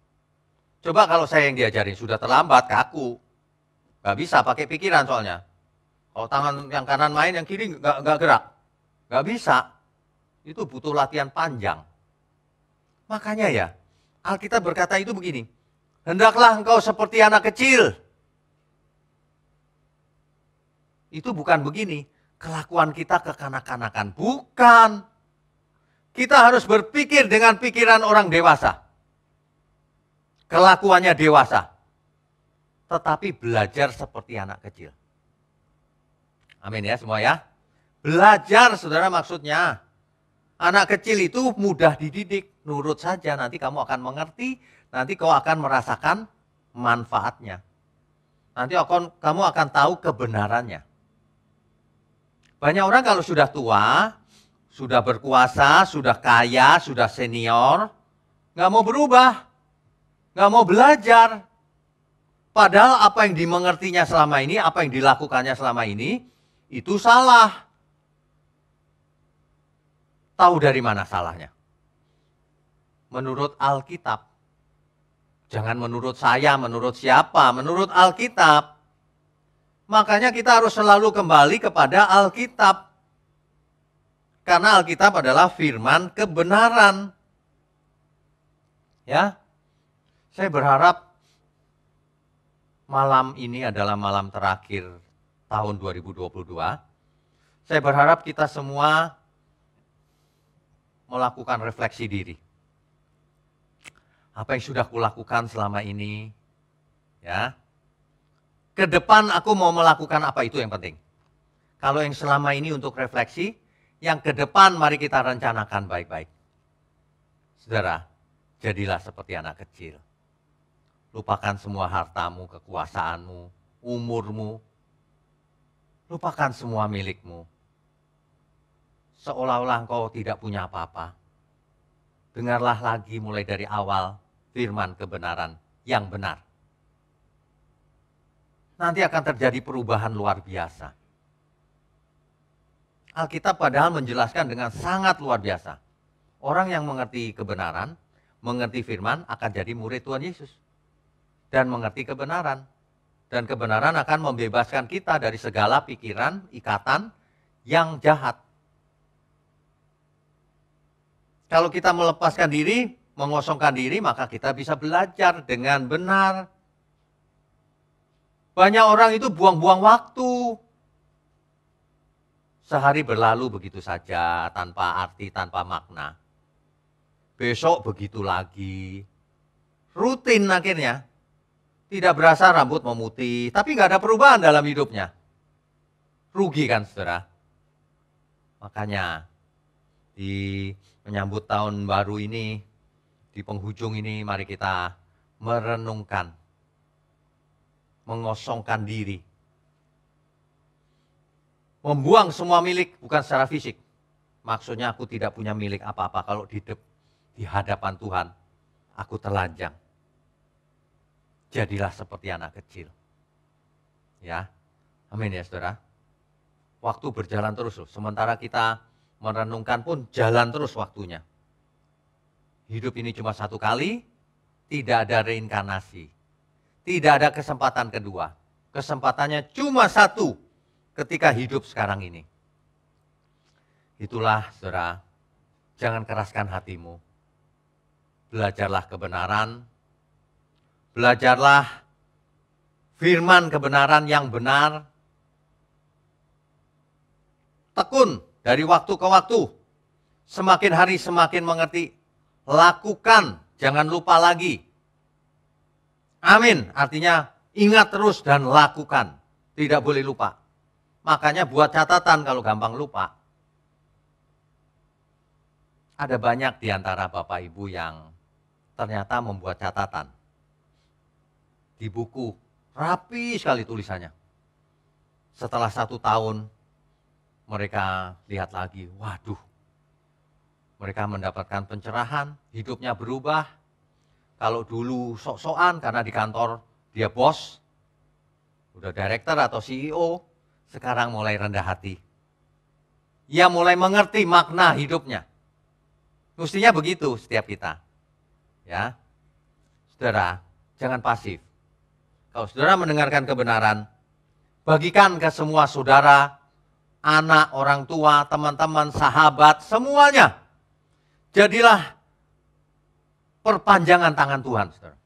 Coba kalau saya yang diajarin sudah terlambat, kaku. Nggak bisa pakai pikiran soalnya. Kalau tangan yang kanan main, yang kiri nggak gerak. Nggak bisa. Itu butuh latihan panjang. Makanya ya, Alkitab berkata itu begini. Hendaklah engkau seperti anak kecil. Itu bukan begini. Kelakuan kita kekanak-kanakan. Bukan. Kita harus berpikir dengan pikiran orang dewasa. Kelakuannya dewasa. Tetapi belajar seperti anak kecil. Amin ya semua ya. Belajar saudara maksudnya. Anak kecil itu mudah dididik. Nurut saja nanti kamu akan mengerti. Nanti kau akan merasakan manfaatnya. Nanti kamu akan tahu kebenarannya. Banyak orang kalau sudah tua, sudah berkuasa, sudah kaya, sudah senior, nggak mau berubah. Nggak mau belajar. Padahal apa yang dimengertinya selama ini, apa yang dilakukannya selama ini, itu salah. Tahu dari mana salahnya? Menurut Alkitab. Jangan menurut saya, menurut siapa, menurut Alkitab. Makanya kita harus selalu kembali kepada Alkitab. Karena Alkitab adalah firman kebenaran. Ya, saya berharap malam ini adalah malam terakhir tahun 2022. Saya berharap kita semua melakukan refleksi diri. Apa yang sudah kulakukan selama ini, ya. Ke depan aku mau melakukan apa, itu yang penting. Kalau yang selama ini untuk refleksi, yang ke depan mari kita rencanakan baik-baik. Saudara, jadilah seperti anak kecil. Lupakan semua hartamu, kekuasaanmu, umurmu. Lupakan semua milikmu. Seolah-olah engkau tidak punya apa-apa. Dengarlah lagi mulai dari awal firman kebenaran yang benar. Nanti akan terjadi perubahan luar biasa. Alkitab padahal menjelaskan dengan sangat luar biasa. Orang yang mengerti kebenaran, mengerti firman akan jadi murid Tuhan Yesus. Dan mengerti kebenaran. Dan kebenaran akan membebaskan kita dari segala pikiran, ikatan yang jahat. Kalau kita melepaskan diri, mengosongkan diri, maka kita bisa belajar dengan benar. Banyak orang itu buang-buang waktu. Sehari berlalu begitu saja, tanpa arti, tanpa makna. Besok begitu lagi. Rutin akhirnya. Tidak berasa rambut memutih, tapi nggak ada perubahan dalam hidupnya. Rugi kan, saudara? Makanya, di menyambut tahun baru ini, di penghujung ini, mari kita merenungkan, mengosongkan diri, membuang semua milik, bukan secara fisik. Maksudnya aku tidak punya milik apa-apa kalau di hadapan Tuhan, aku telanjang. Jadilah seperti anak kecil. Ya, amin ya saudara. Waktu berjalan terus loh, sementara kita merenungkan pun jalan terus waktunya. Hidup ini cuma satu kali, tidak ada reinkarnasi. Tidak ada kesempatan kedua. Kesempatannya cuma satu ketika hidup sekarang ini. Itulah saudara, jangan keraskan hatimu. Belajarlah kebenaran. Belajarlah firman kebenaran yang benar. Tekun dari waktu ke waktu. Semakin hari semakin mengerti. Lakukan, jangan lupa lagi. Amin, artinya ingat terus dan lakukan. Tidak boleh lupa. Makanya buat catatan kalau gampang lupa. Ada banyak di antara Bapak Ibu yang ternyata membuat catatan. Di buku, rapi sekali tulisannya. Setelah 1 tahun, mereka lihat lagi, waduh. Mereka mendapatkan pencerahan, hidupnya berubah. Kalau dulu sok-sokan karena di kantor dia bos, udah direktur atau CEO, sekarang mulai rendah hati. Ia mulai mengerti makna hidupnya. Mestinya begitu setiap kita. Ya, saudara, jangan pasif. Kalau saudara mendengarkan kebenaran, bagikan ke semua saudara, anak, orang tua, teman-teman, sahabat, semuanya. Jadilah perpanjangan tangan Tuhan, saudara.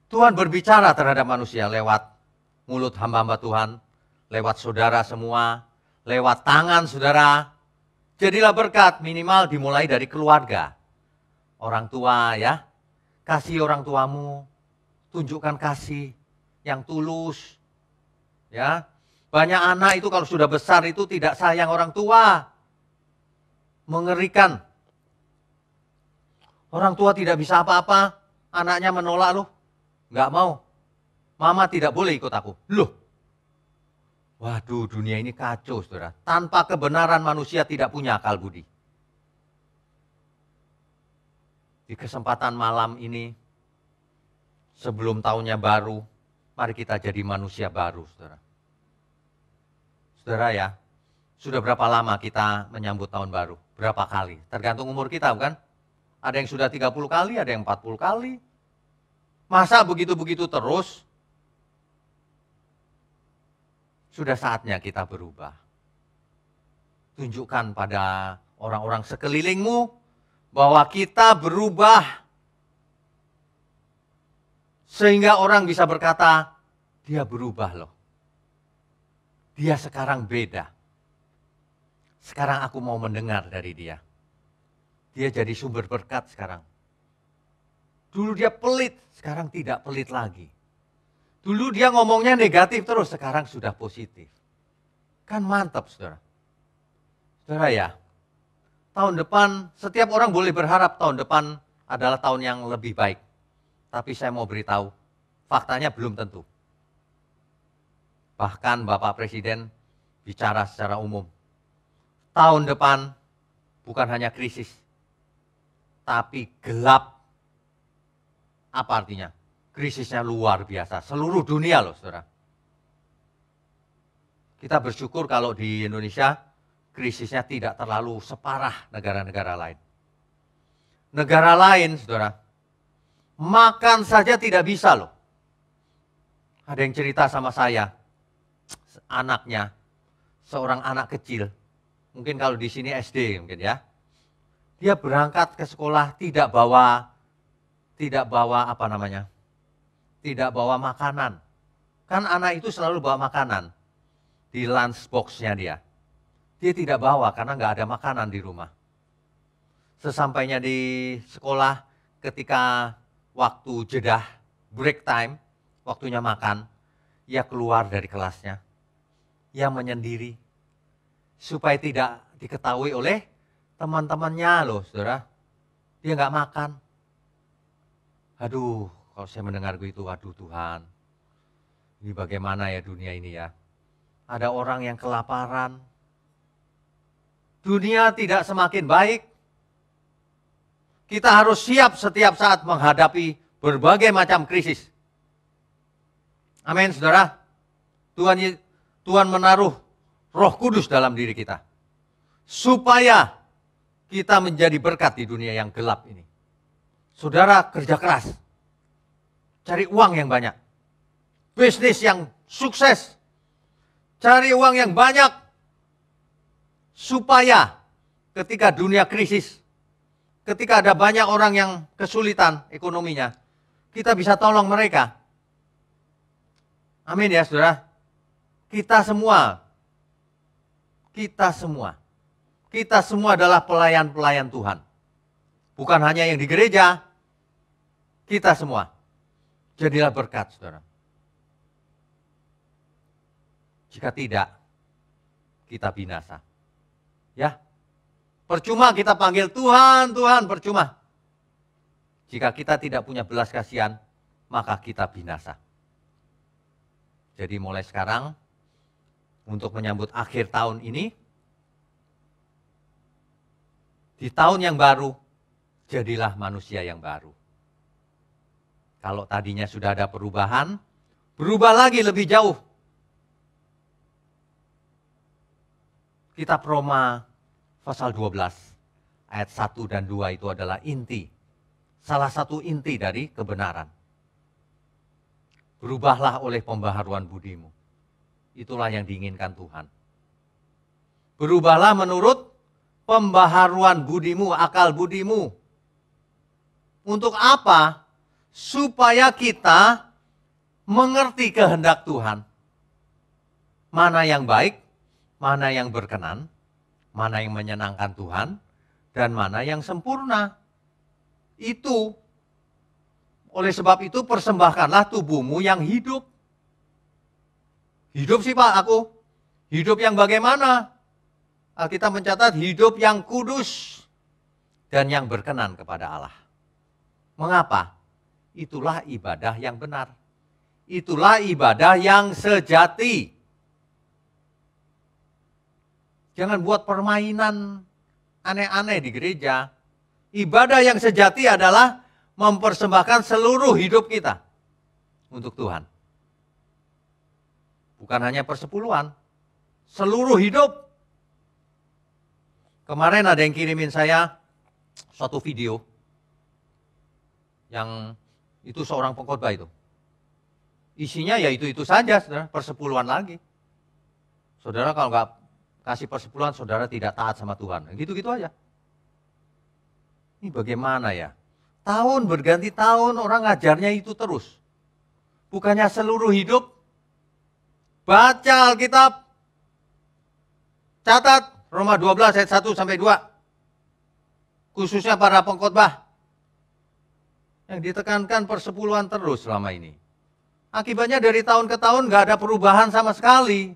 Tuhan berbicara terhadap manusia lewat mulut hamba-hamba Tuhan, lewat saudara semua, lewat tangan saudara. Jadilah berkat, minimal dimulai dari keluarga. Orang tua ya, kasih orang tuamu, tunjukkan kasih yang tulus. Ya, banyak anak itu kalau sudah besar itu tidak sayang orang tua. Mengerikan. Orang tua tidak bisa apa-apa, anaknya menolak loh. Nggak mau. Mama tidak boleh ikut aku. Loh. Waduh, dunia ini kacau, saudara. Tanpa kebenaran manusia tidak punya akal budi. Di kesempatan malam ini, sebelum tahunnya baru, mari kita jadi manusia baru, saudara. Saudara ya, Sudah berapa lama kita menyambut tahun baru? Berapa kali? Tergantung umur kita, bukan? Ada yang sudah 30 kali, ada yang 40 kali. Masa begitu-begitu terus? Sudah saatnya kita berubah. Tunjukkan pada orang-orang sekelilingmu bahwa kita berubah. Sehingga orang bisa berkata, dia berubah loh. Dia sekarang beda. Sekarang aku mau mendengar dari dia. Dia jadi sumber berkat sekarang. Dulu dia pelit, sekarang tidak pelit lagi. Dulu dia ngomongnya negatif terus, sekarang sudah positif. Kan mantap, saudara. Saudara ya, tahun depan, setiap orang boleh berharap tahun depan adalah tahun yang lebih baik. Tapi saya mau beritahu, faktanya belum tentu. Bahkan Bapak Presiden bicara secara umum. Tahun depan bukan hanya krisis, tapi gelap. Apa artinya? Krisisnya luar biasa, seluruh dunia loh saudara. Kita bersyukur kalau di Indonesia krisisnya tidak terlalu separah negara-negara lain. Negara lain saudara, makan saja tidak bisa loh. Ada yang cerita sama saya, anaknya, seorang anak kecil, mungkin kalau di sini SD mungkin ya, dia berangkat ke sekolah tidak bawa apa namanya, tidak bawa makanan. Kan anak itu selalu bawa makanan di lunch box-nya dia. Dia tidak bawa karena nggak ada makanan di rumah. Sesampainya di sekolah, ketika waktu jeda, break time, waktunya makan, ia keluar dari kelasnya. Ia menyendiri, supaya tidak diketahui oleh teman-temannya loh saudara. Dia nggak makan. Aduh, kalau saya mendengar itu, aduh Tuhan. Ini bagaimana ya dunia ini ya. Ada orang yang kelaparan. Dunia tidak semakin baik. Kita harus siap setiap saat menghadapi berbagai macam krisis. Amin saudara. Tuhan menaruh Roh Kudus dalam diri kita. Supaya kita menjadi berkat di dunia yang gelap ini. Saudara kerja keras. Cari uang yang banyak. Bisnis yang sukses. Cari uang yang banyak. Supaya ketika dunia krisis, ketika ada banyak orang yang kesulitan ekonominya, kita bisa tolong mereka. Amin ya saudara. Kita semua adalah pelayan-pelayan Tuhan. Bukan hanya yang di gereja, kita semua. Jadilah berkat, saudara. Jika tidak, kita binasa. Ya, percuma kita panggil Tuhan, Tuhan, percuma. Jika kita tidak punya belas kasihan, maka kita binasa. Jadi mulai sekarang, untuk menyambut akhir tahun ini, di tahun yang baru, jadilah manusia yang baru. Kalau tadinya sudah ada perubahan, berubah lagi lebih jauh. Kitab Roma pasal 12, ayat 1 dan 2 itu adalah inti. Salah satu inti dari kebenaran. Berubahlah oleh pembaharuan budimu. Itulah yang diinginkan Tuhan. Berubahlah menurut pembaharuan budimu, akal budimu. Untuk apa? Supaya kita mengerti kehendak Tuhan. Mana yang baik, mana yang berkenan, mana yang menyenangkan Tuhan, dan mana yang sempurna. Itu, oleh sebab itu persembahkanlah tubuhmu yang hidup. Hidup sih Pak aku. Hidup yang bagaimana? Alkitab mencatat hidup yang kudus dan yang berkenan kepada Allah. Mengapa? Itulah ibadah yang benar. Itulah ibadah yang sejati. Jangan buat permainan aneh-aneh di gereja. Ibadah yang sejati adalah mempersembahkan seluruh hidup kita untuk Tuhan. Bukan hanya persepuluhan, seluruh hidup. Kemarin ada yang kirimin saya suatu video yang itu seorang pengkhotbah itu. Isinya ya itu saja, saudara, persepuluhan lagi. Saudara kalau nggak kasih persepuluhan, saudara tidak taat sama Tuhan. Gitu-gitu aja. Ini bagaimana ya? Tahun berganti tahun orang ngajarnya itu terus. Bukannya seluruh hidup. Baca Alkitab. Catat Roma 12 ayat 1 sampai 2. Khususnya para pengkhotbah. Yang ditekankan persepuluhan terus selama ini. Akibatnya dari tahun ke tahun nggak ada perubahan sama sekali.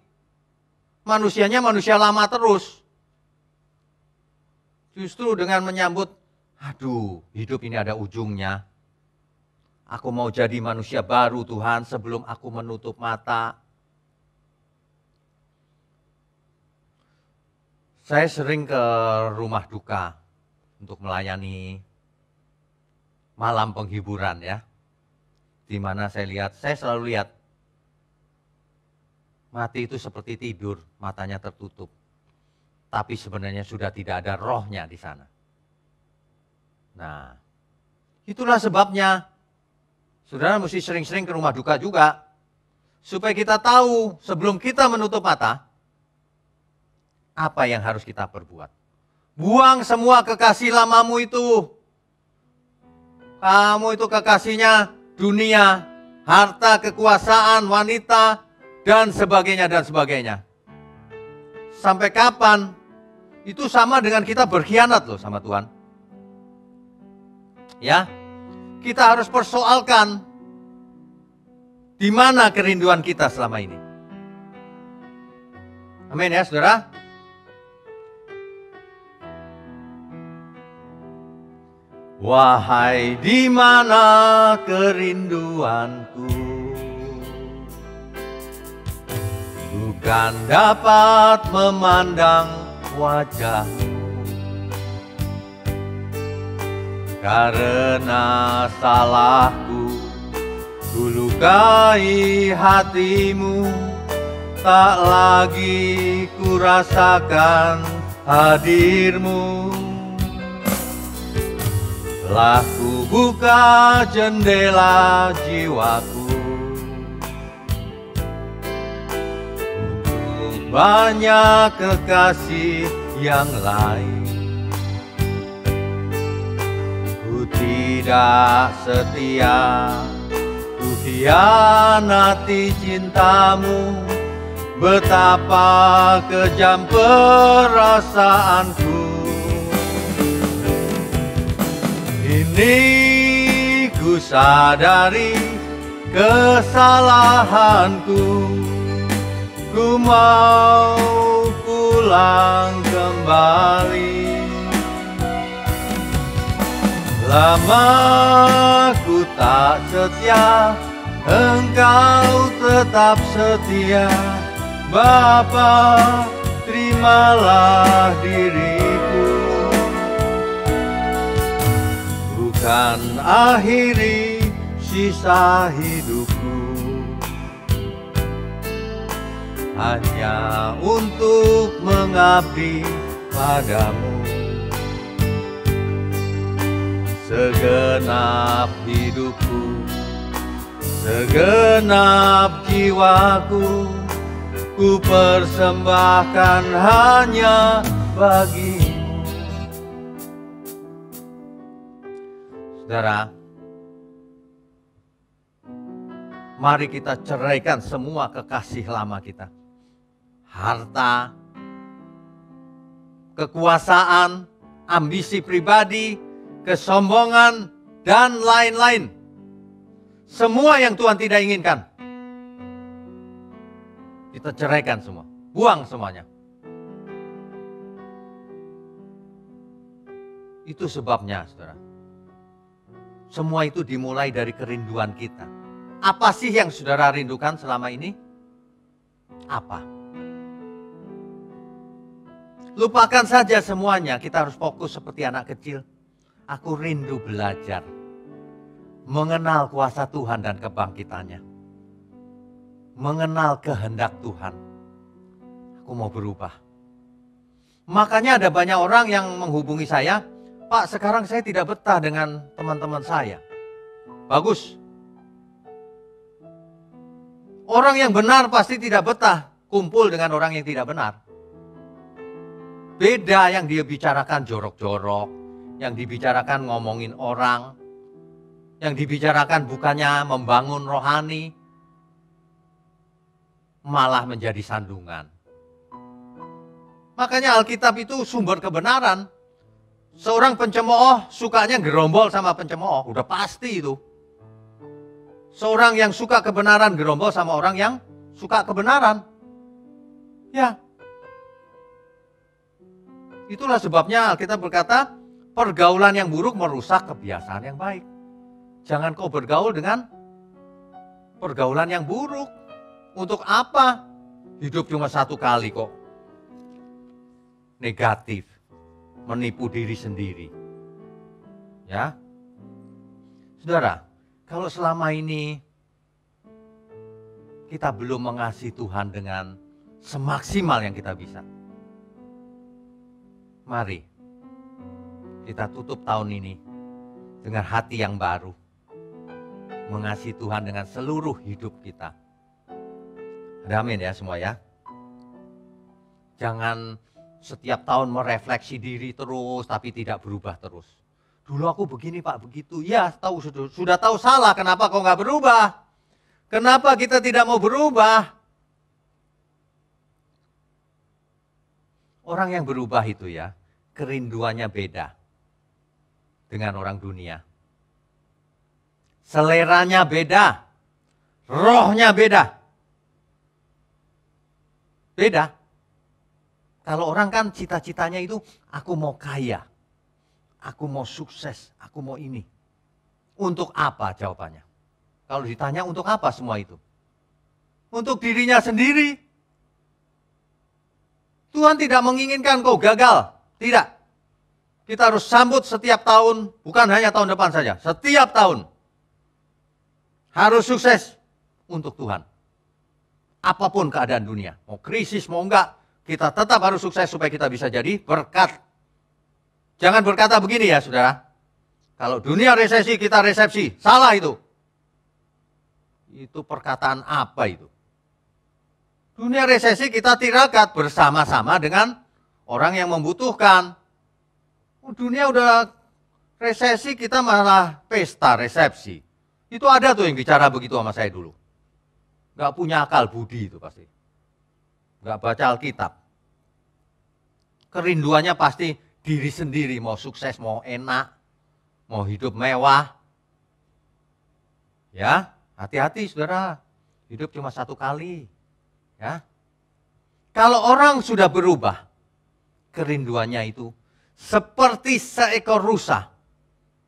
Manusianya manusia lama terus. Justru dengan menyambut, aduh, hidup ini ada ujungnya. Aku mau jadi manusia baru Tuhan sebelum aku menutup mata. Saya sering ke rumah duka untuk melayani malam penghiburan ya. Di mana saya selalu lihat mati itu seperti tidur, matanya tertutup. Tapi sebenarnya sudah tidak ada rohnya di sana. Nah, itulah sebabnya saudara mesti sering-sering ke rumah duka juga. Supaya kita tahu sebelum kita menutup mata, apa yang harus kita perbuat. Buang semua kekasih lamamu itu. Kamu itu kekasihnya dunia, harta, kekuasaan, wanita, dan sebagainya, dan sebagainya. Sampai kapan? Itu sama dengan kita berkhianat loh sama Tuhan. Ya, kita harus persoalkan di mana kerinduan kita selama ini. Amin ya saudara. Wahai di mana kerinduanku, bukan dapat memandang wajahmu, karena salahku ku lukai hatimu, tak lagi ku rasakan hadirmu. Telah ku buka jendela jiwaku untuk banyak kekasih yang lain. Ku tidak setia, ku hianati cintamu, betapa kejam perasaanku. Ini ku sadari kesalahanku, ku mau pulang kembali. Lama ku tak setia, Engkau tetap setia. Bapa, terimalah diriku. Bukan akhiri sisa hidupku hanya untuk mengabdi padamu. Segenap hidupku, segenap jiwaku, ku persembahkan hanya bagimu. Saudara, mari kita ceraikan semua kekasih lama kita. Harta, kekuasaan, ambisi pribadi, kesombongan, dan lain-lain. Semua yang Tuhan tidak inginkan. Kita ceraikan semua, buang semuanya. Itu sebabnya, saudara. Semua itu dimulai dari kerinduan kita. Apa sih yang saudara rindukan selama ini? Apa? Lupakan saja semuanya, kita harus fokus seperti anak kecil. Aku rindu belajar, mengenal kuasa Tuhan dan kebangkitannya. Mengenal kehendak Tuhan. Aku mau berubah. Makanya ada banyak orang yang menghubungi saya, Pak, sekarang saya tidak betah dengan teman-teman saya. Bagus. Orang yang benar pasti tidak betah kumpul dengan orang yang tidak benar. Beda yang dia bicarakan jorok-jorok, yang dibicarakan ngomongin orang, yang dibicarakan bukannya membangun rohani, malah menjadi sandungan. Makanya Alkitab itu sumber kebenaran. Seorang pencemooh sukanya gerombol sama pencemooh, udah pasti itu. Seorang yang suka kebenaran gerombol sama orang yang suka kebenaran. Ya. Itulah sebabnya Alkitab berkata, pergaulan yang buruk merusak kebiasaan yang baik. Jangan kau bergaul dengan pergaulan yang buruk. Untuk apa? Hidup cuma satu kali kok. Negatif. Menipu diri sendiri. Ya. Saudara, kalau selama ini kita belum mengasihi Tuhan dengan semaksimal yang kita bisa, mari kita tutup tahun ini dengan hati yang baru, mengasihi Tuhan dengan seluruh hidup kita. Ada amin ya semua ya. Jangan setiap tahun merefleksi diri terus tapi tidak berubah terus. Dulu aku begini Pak, begitu. Ya, sudah tahu salah, kenapa kau nggak berubah? Kenapa kita tidak mau berubah? Orang yang berubah itu ya, kerinduannya beda dengan orang dunia. Seleranya beda, rohnya beda. Beda. Kalau orang kan cita-citanya itu, aku mau kaya. Aku mau sukses, aku mau ini. Untuk apa jawabannya? Kalau ditanya untuk apa semua itu? Untuk dirinya sendiri. Tuhan tidak menginginkan kau gagal. Tidak. Kita harus sambut setiap tahun, bukan hanya tahun depan saja. Setiap tahun. Harus sukses untuk Tuhan. Apapun keadaan dunia. Mau krisis, mau enggak. Kita tetap harus sukses supaya kita bisa jadi berkat. Jangan berkata begini ya saudara, kalau dunia resesi kita resepsi, salah itu. Itu perkataan apa itu? Dunia resesi kita tirakat bersama-sama dengan orang yang membutuhkan. Dunia udah resesi kita malah pesta resepsi. Itu ada tuh yang bicara begitu sama saya dulu. Gak punya akal budi itu pasti. Gak baca Alkitab. Kerinduannya pasti diri sendiri, mau sukses, mau enak, mau hidup mewah. Ya, hati-hati saudara, hidup cuma satu kali. Ya, kalau orang sudah berubah, kerinduannya itu seperti seekor rusa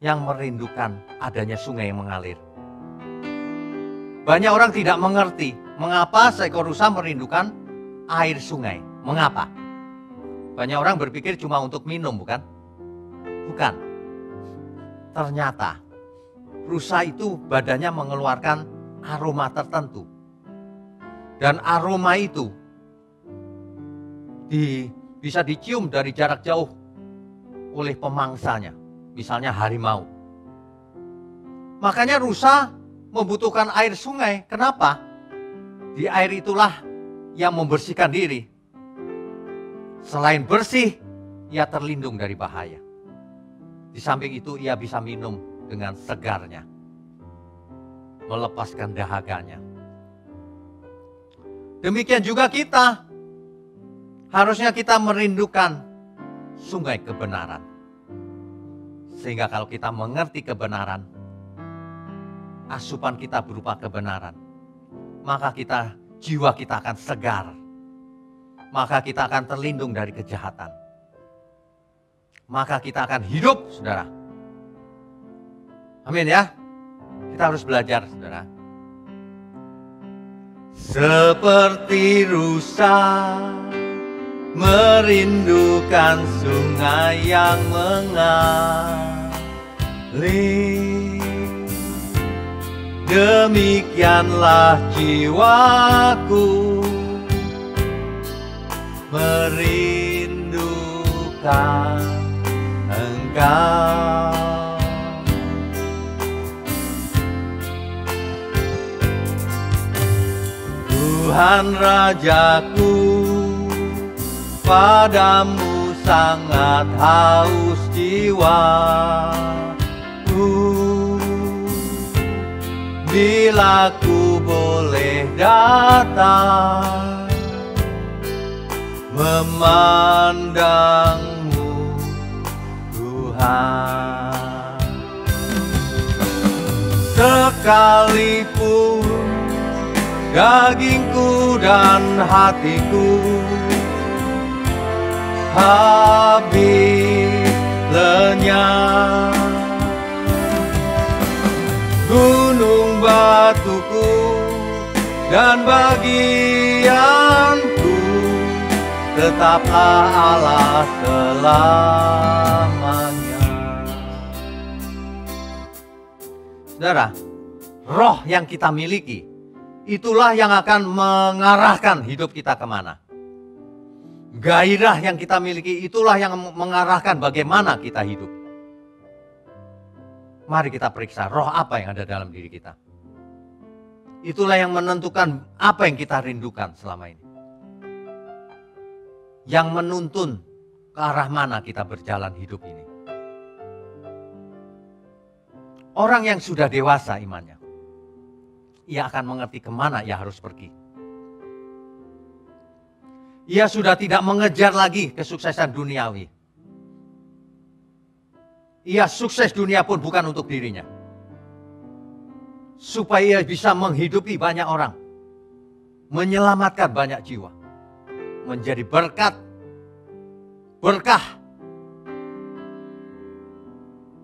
yang merindukan adanya sungai yang mengalir. Banyak orang tidak mengerti mengapa seekor rusa merindukan air sungai. Mengapa? Banyak orang berpikir cuma untuk minum, bukan? Bukan. Ternyata rusa itu badannya mengeluarkan aroma tertentu. Dan aroma itu bisa dicium dari jarak jauh oleh pemangsanya. Misalnya harimau. Makanya rusa membutuhkan air sungai. Kenapa? Di air itulah yang membersihkan diri. Selain bersih, ia terlindung dari bahaya. Di samping itu ia bisa minum dengan segarnya. Melepaskan dahaganya. Demikian juga kita. Harusnya kita merindukan sungai kebenaran. Sehingga kalau kita mengerti kebenaran, asupan kita berupa kebenaran, maka jiwa kita akan segar. Maka kita akan terlindung dari kejahatan. Maka kita akan hidup, saudara. Amin ya. Kita harus belajar, saudara. Seperti rusa merindukan sungai yang mengalir, demikianlah jiwaku merindu bukan Engkau. Tuhan Rajaku, padamu sangat haus jiwaku. Bila ku boleh datang memandangmu, Tuhan, sekalipun dagingku dan hatiku habis lenyap, gunung batuku dan bagianku tetaplah Allah selamanya. Saudara, roh yang kita miliki itulah yang akan mengarahkan hidup kita kemana. Gairah yang kita miliki itulah yang mengarahkan bagaimana kita hidup. Mari kita periksa roh apa yang ada dalam diri kita. Itulah yang menentukan apa yang kita rindukan selama ini. Yang menuntun ke arah mana kita berjalan hidup ini. Orang yang sudah dewasa imannya, ia akan mengerti kemana ia harus pergi. Ia sudah tidak mengejar lagi kesuksesan duniawi. Ia sukses dunia pun bukan untuk dirinya. Supaya ia bisa menghidupi banyak orang. Menyelamatkan banyak jiwa. Menjadi berkat. Berkah.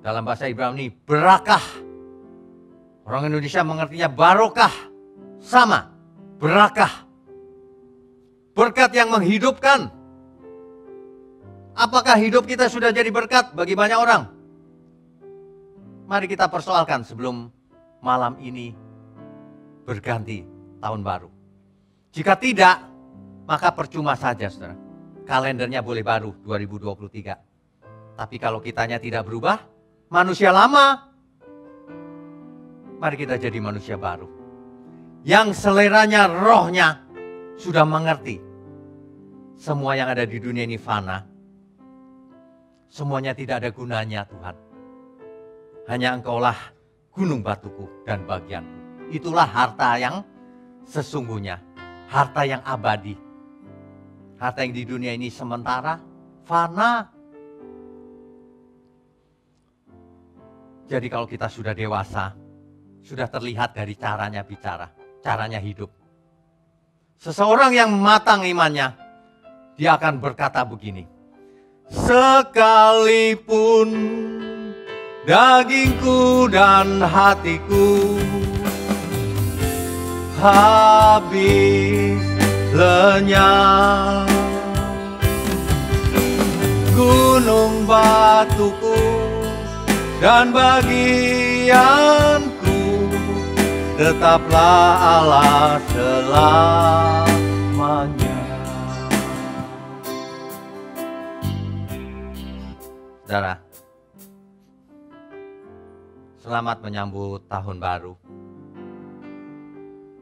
Dalam bahasa Ibrani, berakah. Orang Indonesia mengertinya barokah. Sama, berakah. Berkat yang menghidupkan. Apakah hidup kita sudah jadi berkat bagi banyak orang? Mari kita persoalkan sebelum malam ini berganti tahun baru. Jika tidak, maka percuma saja, saudara. Kalendernya boleh baru 2023. Tapi kalau kitanya tidak berubah, manusia lama. Mari kita jadi manusia baru. Yang seleranya, rohnya sudah mengerti. Semua yang ada di dunia ini fana. Semuanya tidak ada gunanya, Tuhan. Hanya Engkaulah gunung batuku dan bagianku. Itulah harta yang sesungguhnya. Harta yang abadi. Harta yang di dunia ini sementara, fana. Jadi kalau kita sudah dewasa, sudah terlihat dari caranya bicara, caranya hidup. Seseorang yang matang imannya, dia akan berkata begini. Sekalipun dagingku dan hatiku habis lenyap, gunung batuku dan bagianku tetaplah Allah selamanya. Saudara, selamat menyambut tahun baru.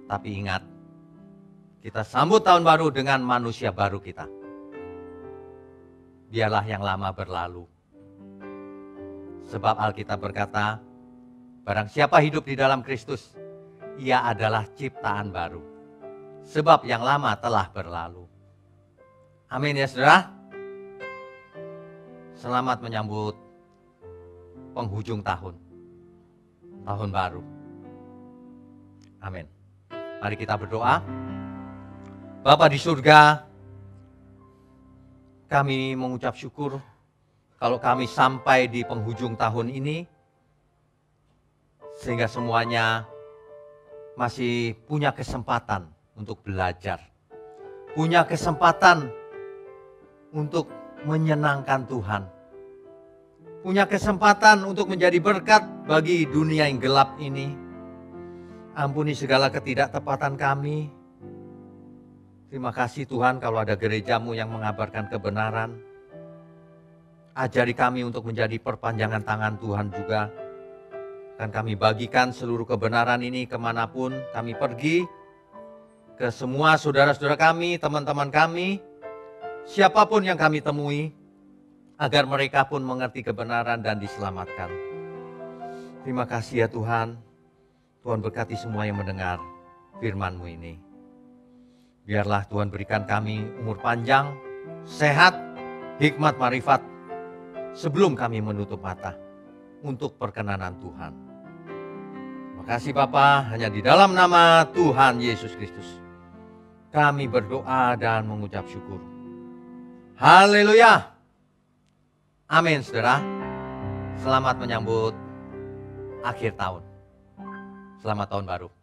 Tapi ingat, kita sambut tahun baru dengan manusia baru kita. Biarlah yang lama berlalu. Sebab Alkitab berkata, barang siapa hidup di dalam Kristus, ia adalah ciptaan baru. Sebab yang lama telah berlalu. Amin ya saudara. Selamat menyambut penghujung tahun. Tahun baru. Amin. Mari kita berdoa. Bapa di surga, kami mengucap syukur kalau kami sampai di penghujung tahun ini, sehingga semuanya masih punya kesempatan untuk belajar, punya kesempatan untuk menyenangkan Tuhan, punya kesempatan untuk menjadi berkat bagi dunia yang gelap ini. Ampuni segala ketidaktepatan kami. Terima kasih Tuhan kalau ada gerejamu yang mengabarkan kebenaran. Ajari kami untuk menjadi perpanjangan tangan Tuhan juga. Dan kami bagikan seluruh kebenaran ini kemanapun kami pergi. Ke semua saudara-saudara kami, teman-teman kami, siapapun yang kami temui, agar mereka pun mengerti kebenaran dan diselamatkan. Terima kasih ya Tuhan. Tuhan berkati semua yang mendengar firman-Mu ini. Biarlah Tuhan berikan kami umur panjang, sehat, hikmat, marifat, sebelum kami menutup mata untuk perkenanan Tuhan. Terima kasih Bapa, hanya di dalam nama Tuhan Yesus Kristus kami berdoa dan mengucap syukur. Haleluya. Amin saudara. Selamat menyambut akhir tahun. Selamat tahun baru.